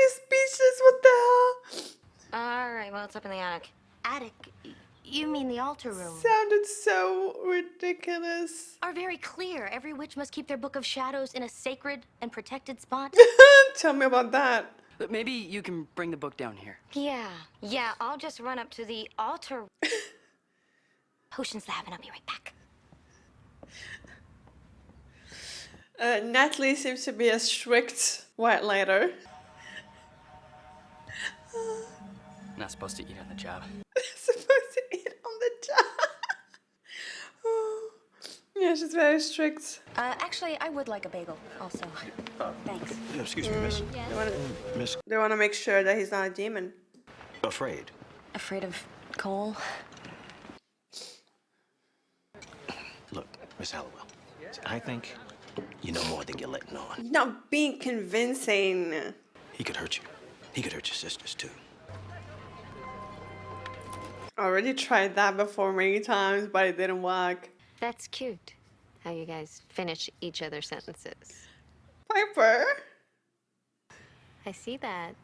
speechless. What the hell? All right, well, it's up in the attic. Attic? You mean the altar room? Sounded so ridiculous. Are very clear. Every witch must keep their Book of Shadows in a sacred and protected spot. Tell me about that. Maybe you can bring the book down here. Yeah, I'll just run up to the altar. Potions lab, and I'll be right back. Natalie seems to be a strict white lighter. Not supposed to eat on the job. Supposed to eat on the job. Yeah, she's very strict. Actually, I would like a bagel, also. Thanks. Excuse me, miss. Miss. They want to make sure that he's not a demon. Afraid. Afraid of Cole? Look, Miss Halliwell, I think you know more than you're letting on. You're not being convincing. He could hurt you. He could hurt your sisters, too. I already tried that before many times, but it didn't work. That's cute. How you guys finish each other's sentences. Piper? I see that.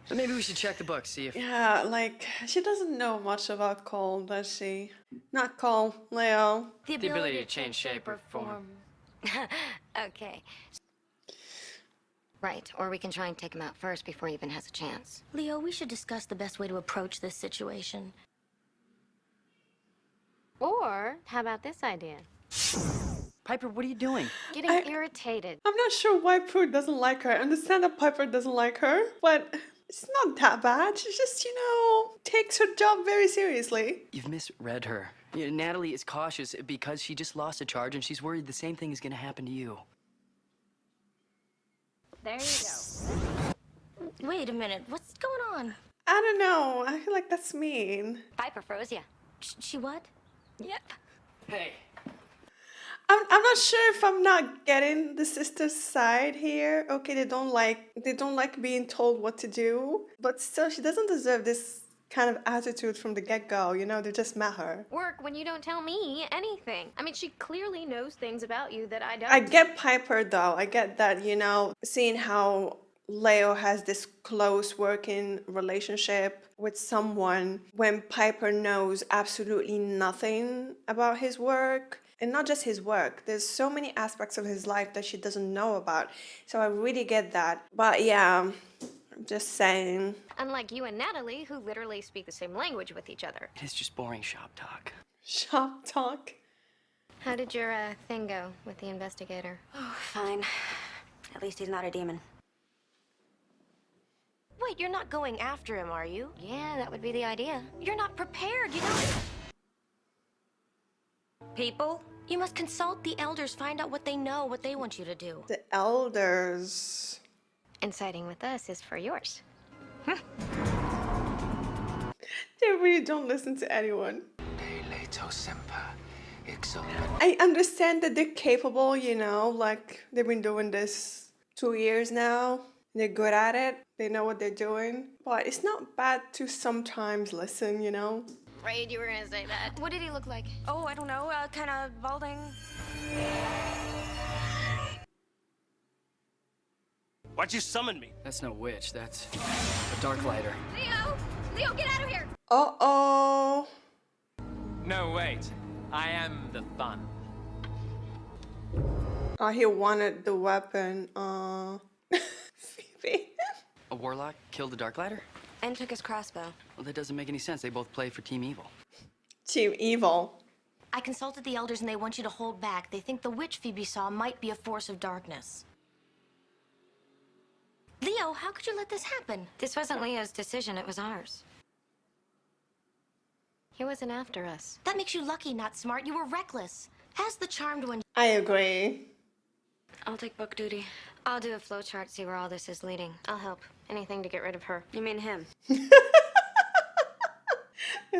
So maybe we should check the book, see if... Yeah, like, she doesn't know much about Cole, does she? Not Cole, Leo. The ability to change shape or form. Okay. Right, or we can try and take him out first before he even has a chance. Leo, we should discuss the best way to approach this situation. Or how about this idea? Piper, what are you doing? Getting irritated. I'm not sure why Prue doesn't like her. I understand that Piper doesn't like her, but it's not that bad. She just, takes her job very seriously. You've misread her. Natalie is cautious because she just lost a charge and she's worried the same thing is going to happen to you. There you go. Wait a minute, what's going on? I don't know. I feel like that's mean. Piper froze ya. She what? Yep. Hey. I'm not sure if I'm not getting the sister's side here. Okay, they don't like being told what to do, but still, she doesn't deserve this kind of attitude from the get-go. They just met her. Work when you don't tell me anything. I mean, she clearly knows things about you that I don't. I get Piper though. I get that, seeing how Leo has this close working relationship with someone when Piper knows absolutely nothing about his work. And not just his work. There's so many aspects of his life that she doesn't know about. So I really get that. But yeah, I'm just saying. Unlike you and Natalie, who literally speak the same language with each other. It's just boring shop talk. Shop talk? How did your thing go with the investigator? Oh, fine. At least he's not a demon. Wait, you're not going after him, are you? Yeah, that would be the idea. You're not prepared, you know? People, you must consult the elders, find out what they know, what they want you to do. The elders. And siding with us is for yours. They really don't listen to anyone. I understand that they're capable, like they've been doing this 2 years now. They're good at it. They know what they're doing. But it's not bad to sometimes listen, Afraid you were gonna say that. What did he look like? Oh, I don't know, kind of balding. Why'd you summon me? That's no witch, that's a dark lighter. Leo, get out of here! Uh-oh. No, wait. I am the fun. Oh, he wanted the weapon. Phoebe. A warlock killed the dark lighter? And took his crossbow. Well, that doesn't make any sense. They both play for Team Evil. Team Evil. I consulted the elders and they want you to hold back. They think the witch Phoebe saw might be a force of darkness. Leo, how could you let this happen? This wasn't Leo's decision, it was ours. He wasn't after us. That makes you lucky, not smart. You were reckless. As the charmed one. I agree. I'll take book duty. I'll do a flowchart, see where all this is leading. I'll help. Anything to get rid of her. You mean him?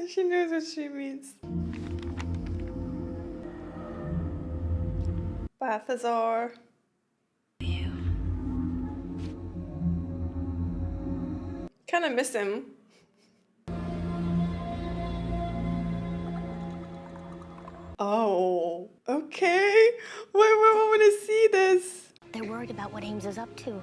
She knows what she means. Balthazar. Kinda miss him. Oh, okay. Wait, I want to see this. They're worried about what Ames is up to.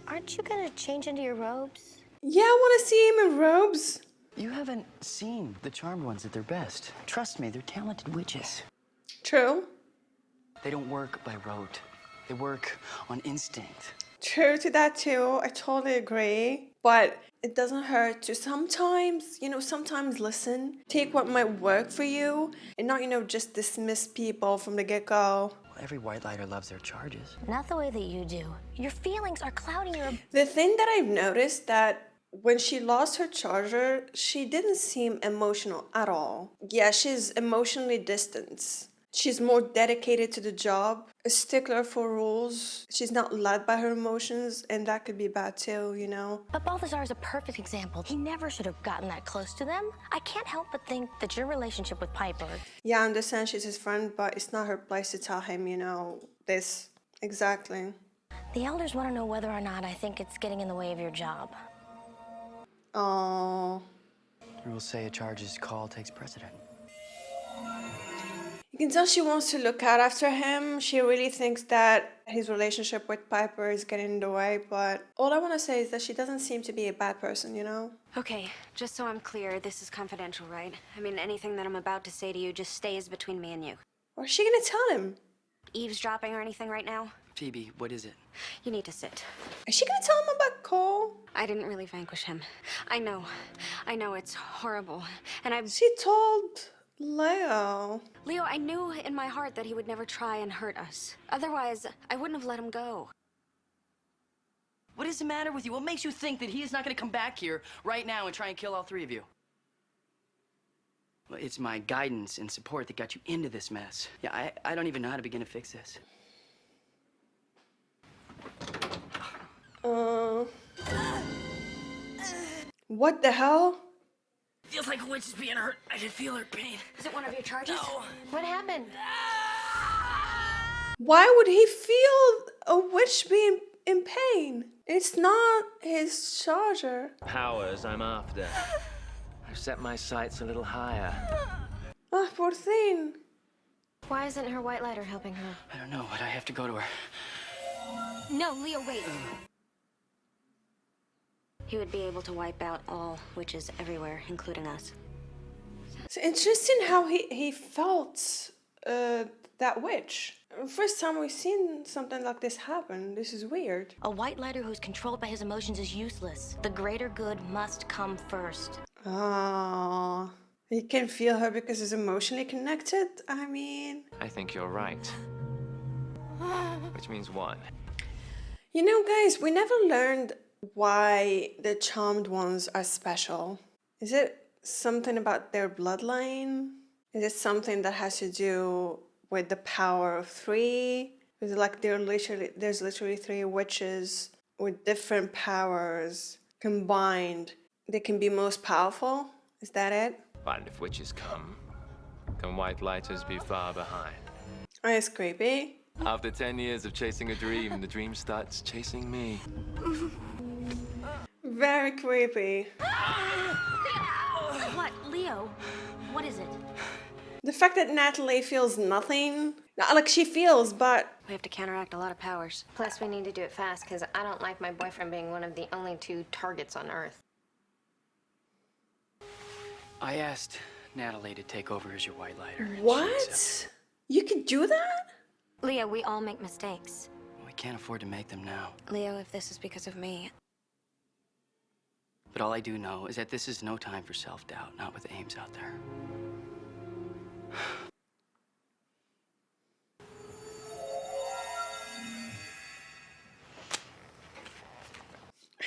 Aren't you gonna change into your robes? Yeah, I want to see him in robes. You haven't seen the charmed ones at their best. Trust me, they're talented witches. True. They don't work by rote. They work on instinct. True to that too. I totally agree. But it doesn't hurt to sometimes, sometimes listen. Take what might work for you and not, just dismiss people from the get-go. Well, every white lighter loves their charges. Not the way that you do. Your feelings are clouding your... The thing that I've noticed that when she lost her charger, she didn't seem emotional at all. Yeah, she's emotionally distant. She's more dedicated to the job, a stickler for rules. She's not led by her emotions, and that could be bad too, But Balthazar is a perfect example. He never should have gotten that close to them. I can't help but think that your relationship with Piper... Yeah, I understand she's his friend, but it's not her place to tell him, this. Exactly. The elders want to know whether or not I think it's getting in the way of your job. Oh. Rules say a charge's call takes precedent. You can tell she wants to look out after him. She really thinks that his relationship with Piper is getting in the way, but all I want to say is that she doesn't seem to be a bad person, Okay, just so I'm clear, this is confidential, right? I mean, anything that I'm about to say to you just stays between me and you. What's she gonna tell him? Eavesdropping or anything right now? Phoebe, what is it? You need to sit. Is she gonna tell him about Cole? I didn't really vanquish him. I know it's horrible. And She told Leo. Leo, I knew in my heart that he would never try and hurt us. Otherwise, I wouldn't have let him go. What is the matter with you? What makes you think that he is not going to come back here right now and try and kill all three of you? Well, it's my guidance and support that got you into this mess. Yeah, I don't even know how to begin to fix this. What the hell? Feels like a witch is being hurt. I can feel her pain. Is it one of your charges? No. What happened? Why would he feel a witch being in pain? It's not his charger. Powers I'm after. I've set my sights a little higher. Oh, poor thing. Why isn't her white lighter helping her? I don't know, but I have to go to her. No, Leo, wait. He would be able to wipe out all witches everywhere, including us. It's interesting how he felt that witch. First time we've seen something like this happen. This is weird. A white lighter who's controlled by his emotions is useless. The greater good must come first. Oh, he can feel her because he's emotionally connected? I mean... I think you're right. Which means what? Guys, we never learned why the charmed ones are special. Is it something about their bloodline? Is it something that has to do with the power of three? Is it like there's literally three witches with different powers combined? They can be most powerful? Is that it? But if witches come, can white lighters be far behind? Oh, it's creepy. After 10 years of chasing a dream, the dream starts chasing me. Very creepy. What, Leo? What is it? The fact that Natalie feels nothing. Not like she feels, but... We have to counteract a lot of powers. Plus, we need to do it fast, because I don't like my boyfriend being one of the only 2 targets on Earth. I asked Natalie to take over as your white lighter. and she What? accepted. You could do that? Leo, we all make mistakes. We can't afford to make them now. Leo, if this is because of me, But all I do know is that this is no time for self-doubt, not with Ames out there.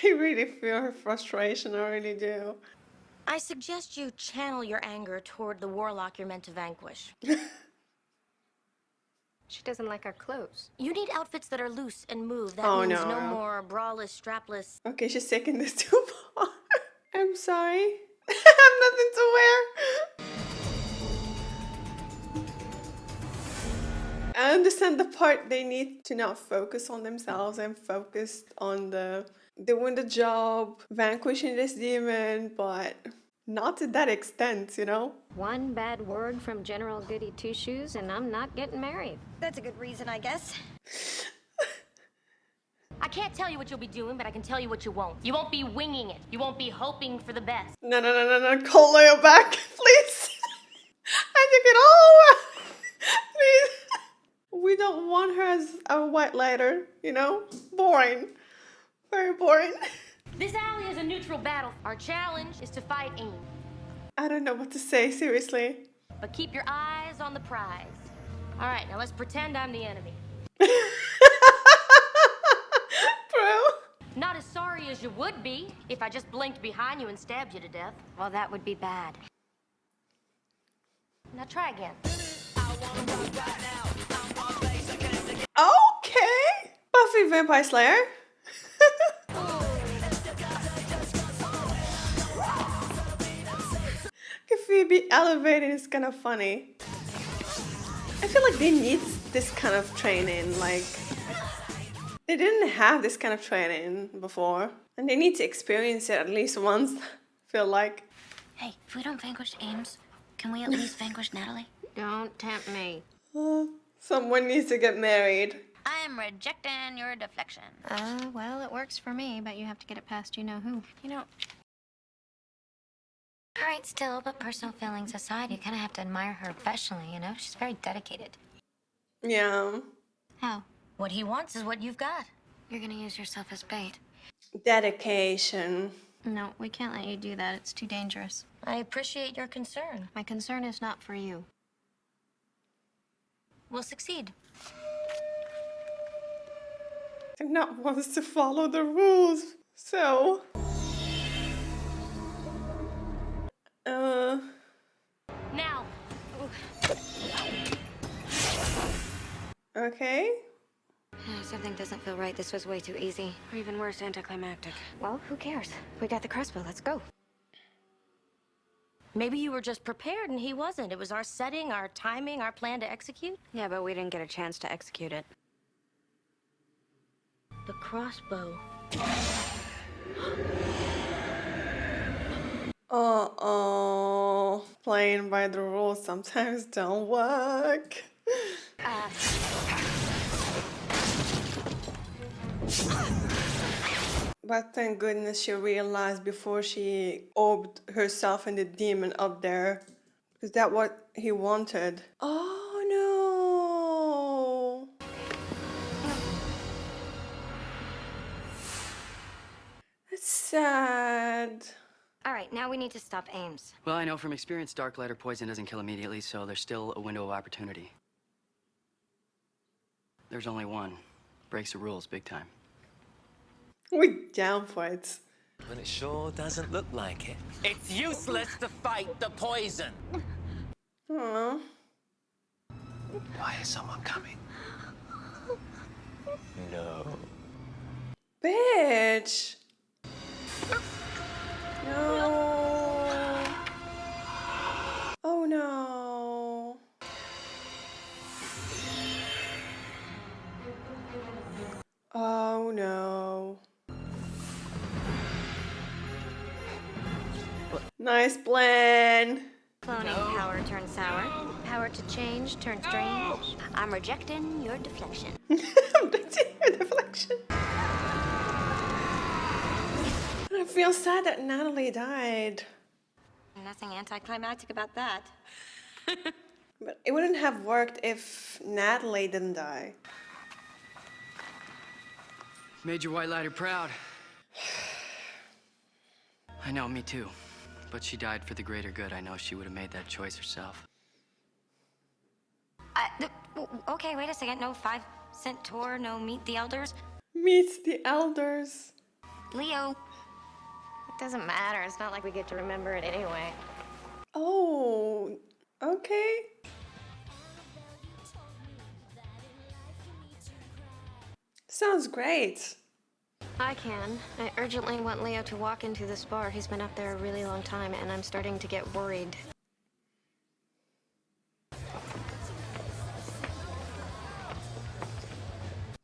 I really feel her frustration, I really do. I suggest you channel your anger toward the warlock you're meant to vanquish. She doesn't like our clothes. You need outfits that are loose and move. That Oh, means no. no more braless, strapless. Okay, she's taking this too far. I'm sorry. I have nothing to wear. I understand the part they need to not focus on themselves and focus on the doing the job, vanquishing this demon, but not to that extent, you know? One bad word from General Goody Two Shoes, and I'm not getting married. That's a good reason, I guess. I can't tell you what you'll be doing, but I can tell you what you won't. You won't be winging it. You won't be hoping for the best. No, call Leo back, please. I took it all. Please. We don't want her as a white lighter, you know? Boring. Very boring. This alley is a neutral battle. Our challenge is to fight AIM. I don't know what to say, seriously. But keep your eyes on the prize. All right, now let's pretend I'm the enemy. Bro. Not as sorry as you would be if I just blinked behind you and stabbed you to death. Well, that would be bad. Now try again. Okay. Buffy Vampire Slayer. Phoebe elevating is kind of funny. I feel like they need this kind of training. Like, they didn't have this kind of training before. And they need to experience it at least once, I feel like. Hey, if we don't vanquish Ames, can we at least vanquish Natalie? Don't tempt me. Someone needs to get married. I am rejecting your deflection. Well, it works for me, but you have to get it past you-know-who. You know... All right, still, but personal feelings aside, you kind of have to admire her professionally, you know? She's very dedicated. Yeah. How? What he wants is what you've got. You're gonna use yourself as bait. Dedication. No, we can't let you do that. It's too dangerous. I appreciate your concern. My concern is not for you. We'll succeed. And not wants to follow the rules. So... Now. Okay. Something doesn't feel right. This was way too easy. Or even worse, anticlimactic. Well, who cares? We got the crossbow. Let's go. Maybe you were just prepared and he wasn't. It was our setting, our timing, our plan to execute. Yeah, but we didn't get a chance to execute it. The crossbow. Uh-oh. Playing by the rules sometimes don't work. But thank goodness she realized before she orbed herself and the demon up there. Because that's what he wanted. Oh no! That's sad. All right, now we need to stop Ames. Well, I know from experience dark light or poison doesn't kill immediately, so there's still a window of opportunity. There's only one. Breaks the rules big time. We're down for it. But it sure doesn't look like it. It's useless to fight the poison. Aww. Why is someone coming? No. Bitch! No. Oh no. Oh no. Nice plan. Cloning power turns sour. Power to change turns strange. I'm rejecting your deflection. Deflection. I feel sad that Natalie died. Nothing anticlimactic about that. But it wouldn't have worked if Natalie didn't die. Made your white lighter proud. I know, me too. But she died for the greater good. I know she would have made that choice herself. Okay, wait a second. No 5-cent tour, no meet the elders. Meet the elders. Leo, Doesn't matter. It's not like we get to remember it anyway. Oh, okay. Sounds great. I can. I urgently want Leo to walk into this bar. He's been up there a really long time, and I'm starting to get worried.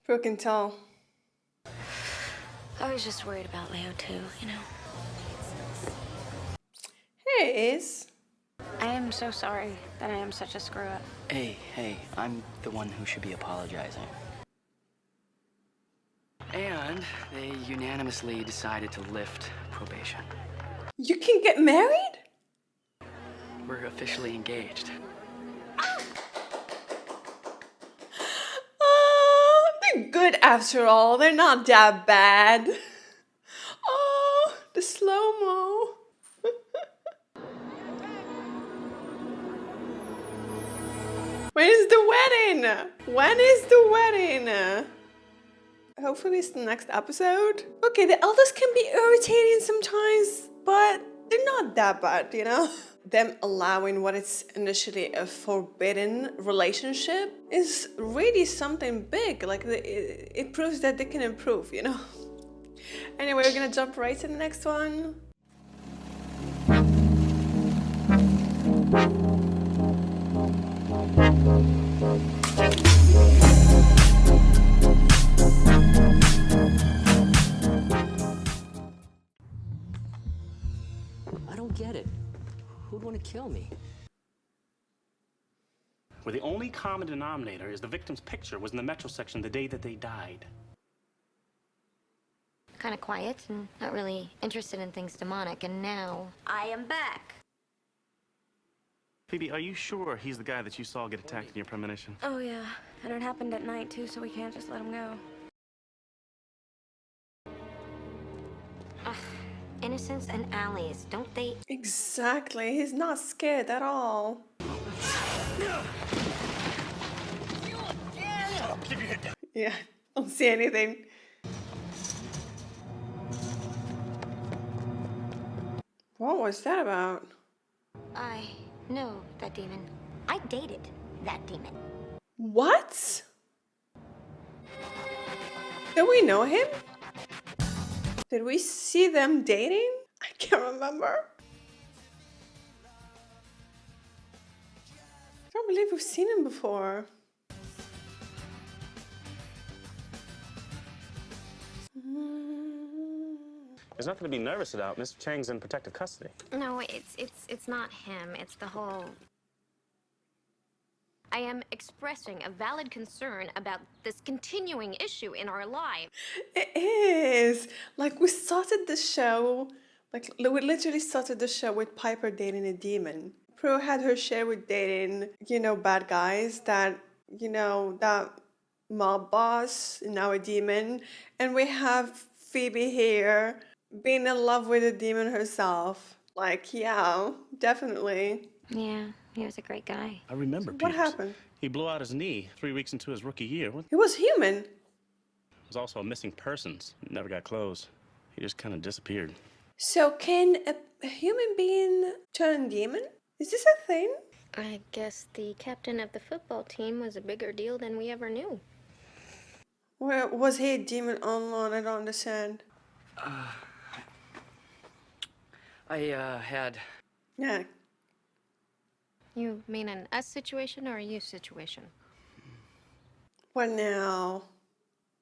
Who can tell? I was just worried about Leo too, you know. Hey, Ace. I am so sorry that I am such a screw up. Hey, I'm the one who should be apologizing. And they unanimously decided to lift probation. You can get married? We're officially engaged. Oh, they're good after all. They're not that bad. Oh, the slow-mo. When is the wedding? When is the wedding? Hopefully it's the next episode. Okay, the elders can be irritating sometimes, but they're not that bad, you know? Them allowing what is initially a forbidden relationship is really something big. Like, it proves that they can improve, you know? Anyway, we're gonna jump right to the next one. I don't get it. Who'd want to kill me? Where the only common denominator is the victim's picture was in the metro section the day that they died. Kind of quiet and not really interested in things demonic, and now I am back. Phoebe, are you sure he's the guy that you saw get attacked in your premonition? Oh yeah, and it happened at night too, so we can't just let him go. Ugh, innocents and alleys, don't they? Exactly, he's not scared at all. Yeah, don't see anything. What was that about? I know that demon. I dated that demon. What? Did we know him? Did we see them dating? I can't remember. I don't believe we've seen him before. There's nothing to be nervous about. Mr. Chang's in protective custody. No, it's not him. It's the whole... I am expressing a valid concern about this continuing issue in our lives. It is. Like, we started the show, like, we literally started the show with Piper dating a demon. Prue had her share with dating, you know, bad guys that, you know, that mob boss, now a demon. And we have Phoebe here being in love with a demon herself. Like, yeah, definitely. Yeah, he was a great guy. I remember What Peters. happened? He blew out his knee 3 weeks into his rookie year. He was human. Was also a missing persons. Never got closed. He just kind of disappeared. So can a human being turn demon? Is this a thing? I guess the captain of the football team was a bigger deal than we ever knew. Where was he a demon online? I don't understand. I had... Yeah. You mean an us situation or a you situation? What now?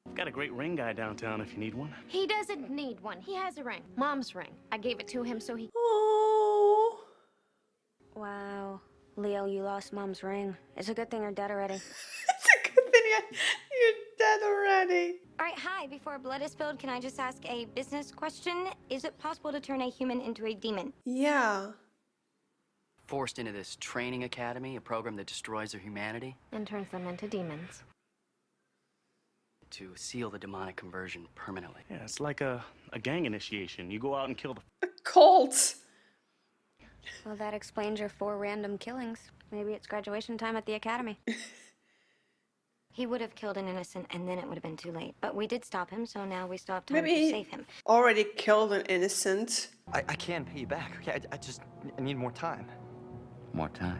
I've got a great ring guy downtown if you need one. He doesn't need one. He has a ring. Mom's ring. I gave it to him so he... Oh. Wow. Leo, you lost Mom's ring. It's a good thing you're dead already. It's a good thing you're dead already. All right, hi. Before blood is spilled, can I just ask a business question? Is it possible to turn a human into a demon? Yeah. Forced into this training academy, a program that destroys their humanity, and turns them into demons. to seal the demonic conversion permanently. Yeah, it's like a gang initiation. You go out and kill the... Cult. Well, that explains your 4 random killings. Maybe it's graduation time at the academy. He would have killed an innocent, and then it would have been too late. But we did stop him, so now we still have time Maybe to he save him. already killed an innocent. I can pay you back, okay? I need more time. More time.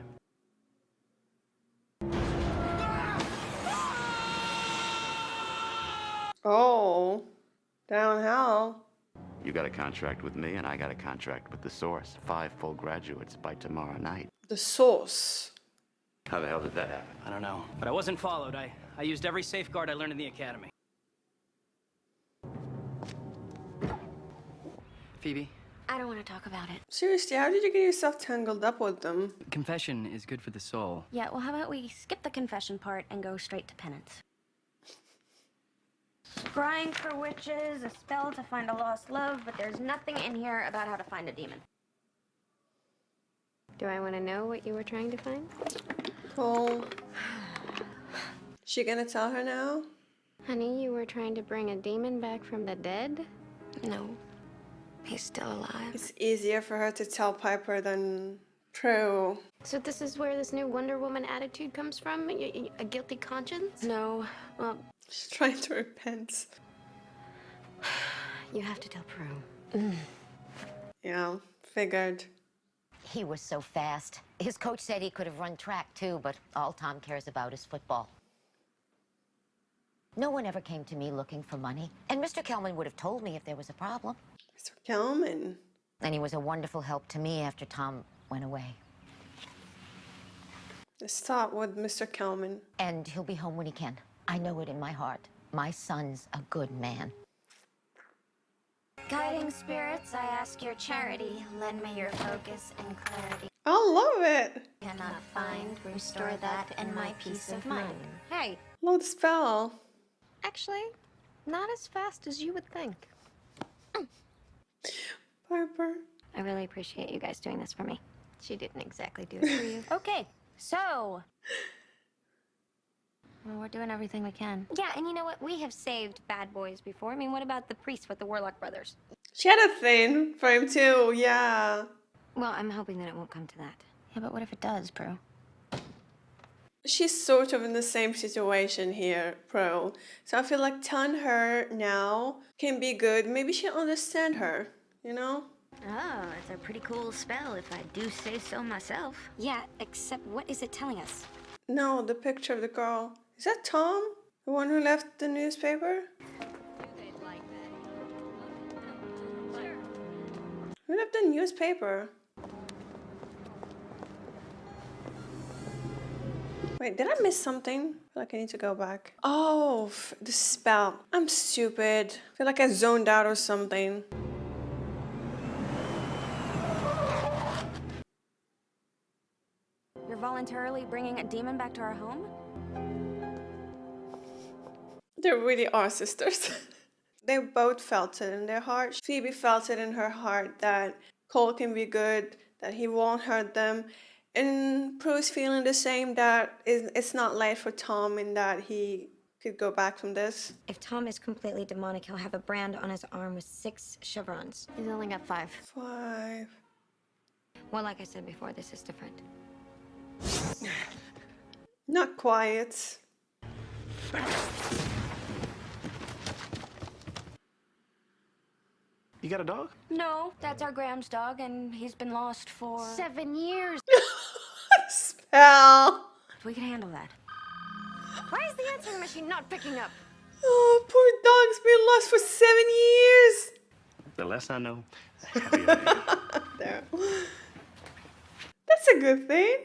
Oh, down hell. You got a contract with me, and I got a contract with the Source. 5 full graduates by tomorrow night. The Source. How the hell did that happen? I don't know, but I wasn't followed. I used every safeguard I learned in the academy. Phoebe, I don't want to talk about it. Seriously, how did you get yourself tangled up with them? confession is good for the soul. Yeah, well, how about we skip the confession part and go straight to penance? Scrying for witches, a spell to find a lost love, but there's nothing in here about how to find a demon. Do I want to know what you were trying to find? Cole. She gonna tell her now? Honey, you were trying to bring a demon back from the dead? No. He's still alive. It's easier for her to tell Piper than Prue. So this is where this new Wonder Woman attitude comes from? A guilty conscience? No. Well, she's trying to repent. You have to tell Prue. Yeah, figured. He was so fast. His coach said he could have run track too, but all Tom cares about is football. No one ever came to me looking for money, and Mr. Kelman would have told me if there was a problem. Mr. Kelman? And he was a wonderful help to me after Tom went away. Let's start with Mr. Kelman. And he'll be home when he can. I know it in my heart. My son's a good man. Guiding spirits, I ask your charity. Lend me your focus and clarity. I love it. Cannot find, restore that and my peace of mind. Hey. Love the spell. Actually, not as fast as you would think. Piper. I really appreciate you guys doing this for me. She didn't exactly do it for you. Okay, so... Well, we're doing everything we can. Yeah, and you know what? We have saved bad boys before. I mean, what about the priest with the Warlock brothers? She had a thing for him too, yeah. Well, I'm hoping that it won't come to that. Yeah, but what if it does, Prue? She's sort of in the same situation here, Pro. So I feel like telling her now can be good. Maybe she'll understand her, you know? Oh, it's a pretty cool spell if I do say so myself. Yeah, except what is it telling us? No, the picture of the girl. Is that Tom? The one who left the newspaper? Who left the newspaper? Wait, did I miss something? I feel like I need to go back. Oh, the spell. I'm stupid. I feel like I zoned out or something. You're voluntarily bringing a demon back to our home? They really are sisters. They both felt it in their heart. Phoebe felt it in her heart that Cole can be good, that he won't hurt them. And Prue's feeling the same, that it's not late for Tom and that he could go back from this. If Tom is completely demonic, he'll have a brand on his arm with 6 chevrons. He's only got 5. 5. Well, like I said before, this is different. Not quiet. You got a dog? No, that's our Graham's dog, and he's been lost for... 7 years. Spell. We can handle that. Why is the answering machine not picking up? Oh, poor dog's been lost for 7 years. The less I know, the happier I am. There. That's a good thing.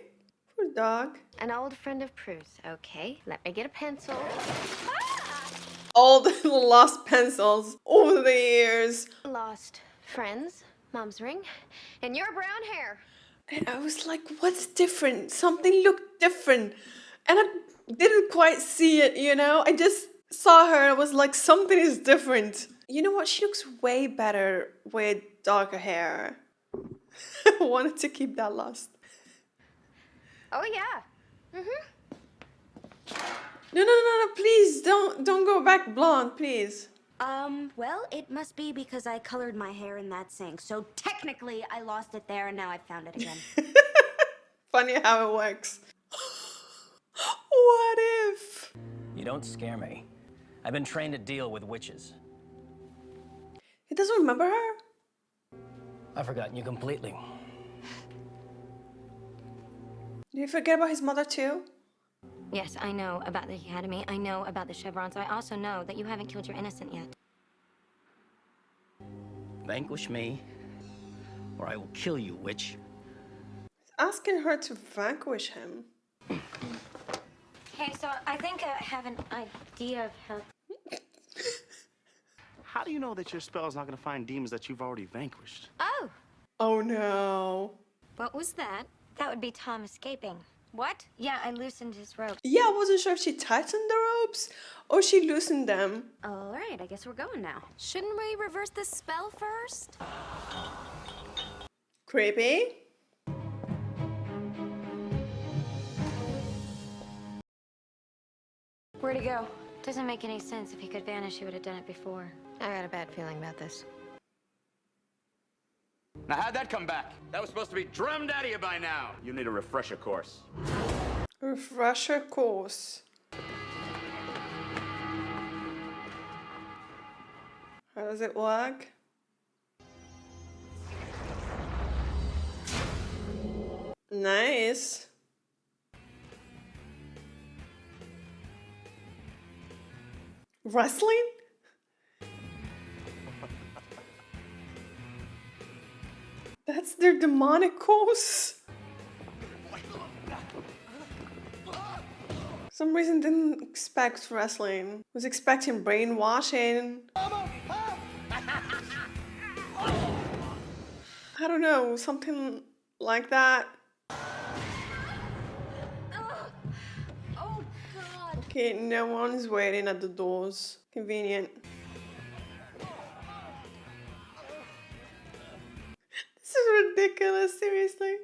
Poor dog. An old friend of Prue's. Okay, let me get a pencil. All the lost pencils over the years. Lost friends, mom's ring, and your brown hair. And I was like, what's different? Something looked different. And I didn't quite see it, you know? I just saw her and I was like, something is different. You know what? She looks way better with darker hair. I wanted to keep that lost. Oh, yeah. No, please don't go back blonde, please. Well, it must be because I colored my hair in that sink. So technically, I lost it there, and now I found it again. Funny how it works. What if? You don't scare me. I've been trained to deal with witches. He doesn't remember her? I've forgotten you completely. Did you forget about his mother too? Yes, I know about the academy. I know about the chevrons. I also know that you haven't killed your innocent yet. Vanquish me, or I will kill you, witch. He's asking her to vanquish him. Hey, so I think I have an idea of how... How do you know that your spell's not gonna find demons that you've already vanquished? Oh! Oh no. What was that? That would be Tom escaping. What? Yeah, I loosened his rope. Yeah, I wasn't sure if she tightened the ropes or she loosened them. All right, I guess we're going now. Shouldn't we reverse this spell first? Creepy. Where'd he go? Doesn't make any sense. If he could vanish, he would have done it before. I got a bad feeling about this. Now, how'd that come back? That was supposed to be drummed out of you by now. You need a refresher course. Refresher course. How does it work? Nice. Wrestling? That's their demonic course. For some reason didn't expect wrestling. Was expecting brainwashing. I don't know, something like that. Oh, God. Okay, no one's waiting at the doors. Convenient. This is ridiculous, seriously.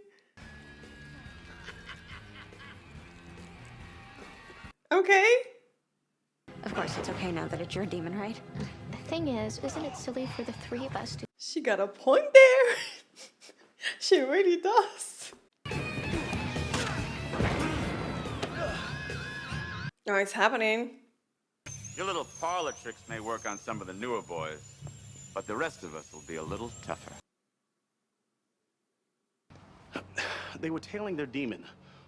Okay. Of course, it's okay now that it's your demon, right? The thing is, isn't it silly for the three of us to... She got a point there. She really does. Oh, it's happening. Your little parlor tricks may work on some of the newer boys, but the rest of us will be a little tougher. They were tailing their demon,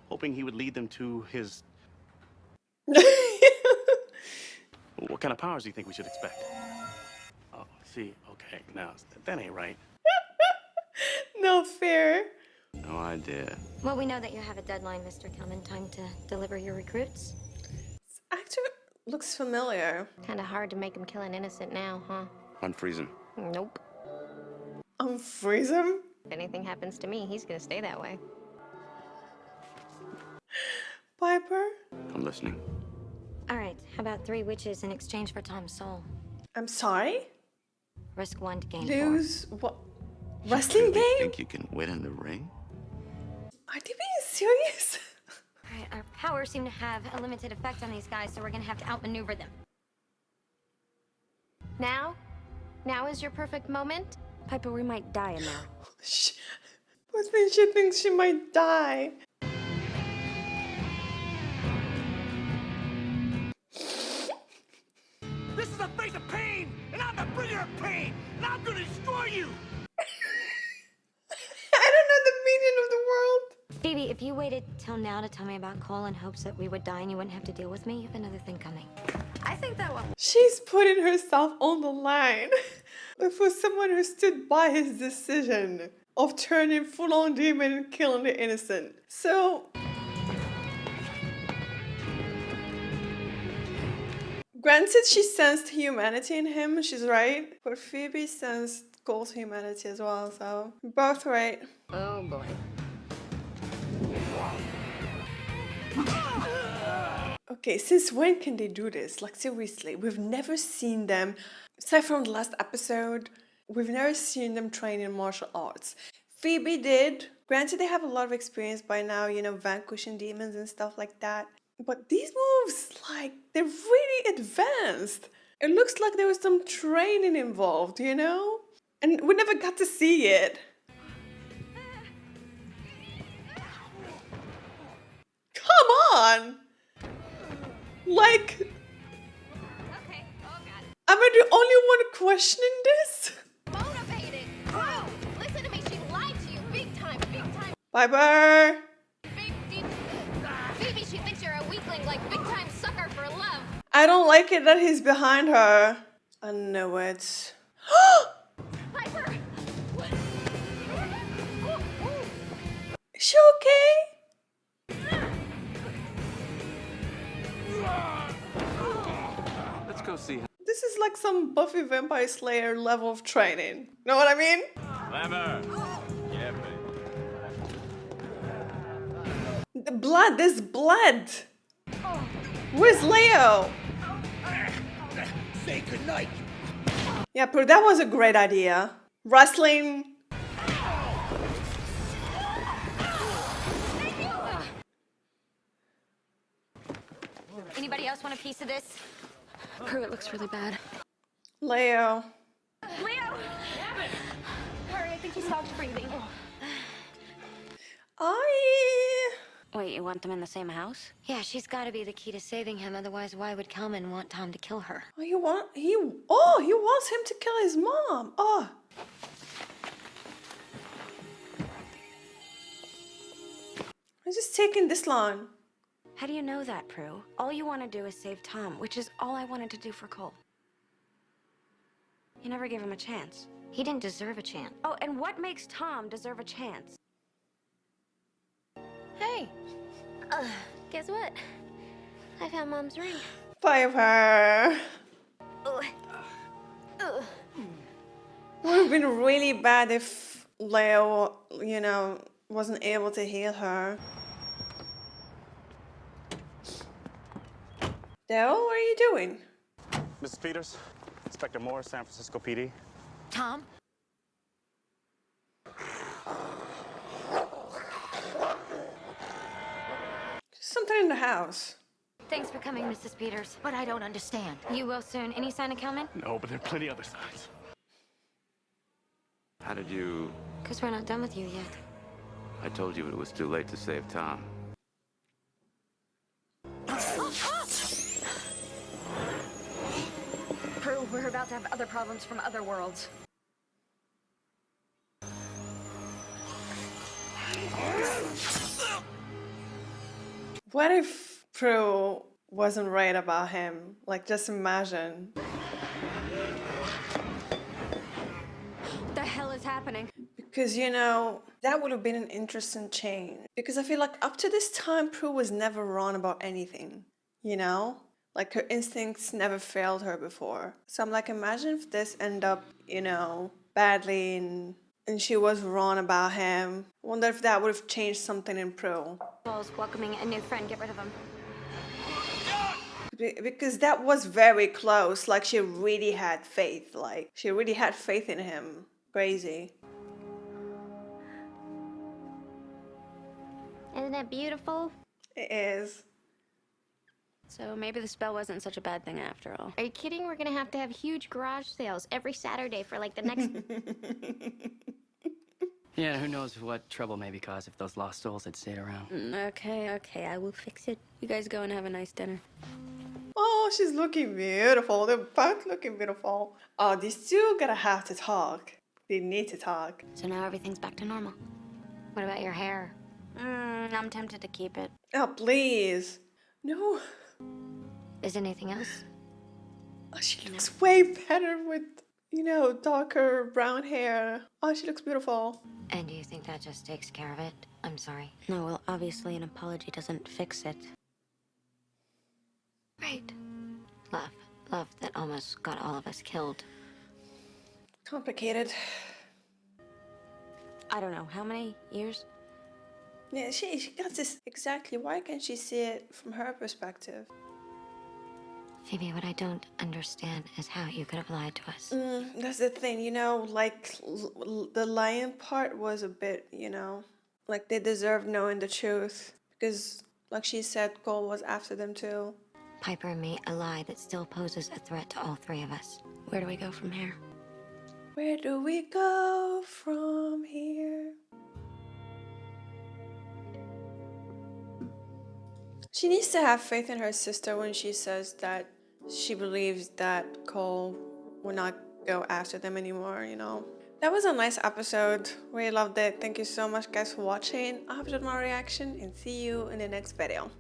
hoping he would lead them to his... What kind of powers do you think we should expect? Oh, see, okay, now, that ain't right. No fair. No idea. Well, we know that you have a deadline, Mr. Kelman. Time to deliver your recruits. This actor looks familiar. Kinda hard to make him kill an innocent now, huh? Unfreeze him. Nope. Unfreeze him? If anything happens to me, he's gonna stay that way. Piper? I'm listening. All right, how about 3 witches in exchange for Tom's soul? I'm sorry? Risk 1 to gain 4. Lose what? Wrestling game? Think you can win in the ring? Are they being serious? All right, our powers seem to have a limited effect on these guys, so we're gonna have to outmaneuver them. Now? Now is your perfect moment? Piper, we might die in there. What's mean she thinks she might die? This is a face of pain, and I'm the bringer of pain, and I'm gonna destroy you! I don't know the meaning of the world. Phoebe, if you waited till now to tell me about Cole in hopes that we would die and you wouldn't have to deal with me, you have another thing coming. I think that one... She's putting herself on the line for someone who stood by his decision of turning full-on demon and killing the innocent. So... Granted, she sensed humanity in him, she's right. But Phoebe sensed Cole's humanity as well, so... both right. Oh boy. Okay, since when can they do this? Like, seriously, we've never seen them, aside from the last episode, we've never seen them train in martial arts. Phoebe did. Granted, they have a lot of experience by now, you know, vanquishing demons and stuff like that. But these moves, like, they're really advanced. It looks like there was some training involved, you know? And we never got to see it. Come on! Like, I the only one questioning this? Motivated. Bro, listen to me. She lied to you big time, big time. Bye-bye. Phoebe, she thinks you're a weakling, like big time sucker for love. I don't like it that he's behind her. I know it. Piper! Is she okay? Let's go see. This is like some Buffy Vampire Slayer level of training. Know what I mean? Clever. Yeah, baby. The blood, this blood. Where's Leo? Say goodnight. Yeah, but that was a great idea. Wrestling. Anybody else want a piece of this? Prue, it looks really bad. Leo. Leo! Hurry, I think he stopped breathing. Wait, you want them in the same house? Yeah, she's got to be the key to saving him. Otherwise, why would Kelman want Tom to kill her? Oh, he wants him to kill his mom. Oh. It's just taking this long. How do you know that, Prue? All you want to do is save Tom, which is all I wanted to do for Cole. You never gave him a chance. He didn't deserve a chance. Oh, and what makes Tom deserve a chance? Hey, guess what? I found Mom's ring. Piper. Would have been really bad if Leo, you know, wasn't able to heal her. Dale, what are you doing? Mrs. Peters, Inspector Moore, San Francisco PD. Tom? Something in the house. Thanks for coming, Mrs. Peters. But I don't understand. You will soon. Any sign of Kelman? No, but there are plenty other signs. How did you... Because we're not done with you yet. I told you it was too late to save Tom. Prue, we're about to have other problems from other worlds. What if Prue wasn't right about him? Like, just imagine. What the hell is happening? Because, you know, that would have been an interesting change. Because I feel like up to this time, Prue was never wrong about anything. You know? Like, her instincts never failed her before. So I'm like, imagine if this ended up, you know, badly and she was wrong about him. Wonder if that would have changed something in Prue. Paul's welcoming a new friend. Get rid of him. Because that was very close. Like, she really had faith. Like, she really had faith in him. Crazy. Isn't that beautiful? It is. So maybe the spell wasn't such a bad thing after all. Are you kidding? We're gonna have to have huge garage sales every Saturday for like the next... Yeah, who knows what trouble may be caused if those lost souls had stayed around. Okay, I will fix it. You guys go and have a nice dinner. Oh, she's looking beautiful. They're both looking beautiful. Oh, these two gotta have to talk. They need to talk. So now everything's back to normal. What about your hair? I'm tempted to keep it. Oh, please. No. Is anything else? Oh, she looks way better with, you know, darker brown hair. Oh, she looks beautiful. And do you think that just takes care of it? I'm sorry. No, well, obviously an apology doesn't fix it. Right. Love. Love that almost got all of us killed. Complicated. I don't know, how many years? Yeah, she got this exactly. Why can't she see it from her perspective? Phoebe, what I don't understand is how you could have lied to us. That's the thing, you know, like, the lying part was a bit, you know, like they deserved knowing the truth. Because, like she said, Cole was after them too. Piper made a lie that still poses a threat to all three of us. Where do we go from here? Where do we go from here? She needs to have faith in her sister when she says that she believes that Cole will not go after them anymore, you know. That was a nice episode. Really loved it. Thank you so much guys for watching. I hope you enjoyed my reaction and see you in the next video.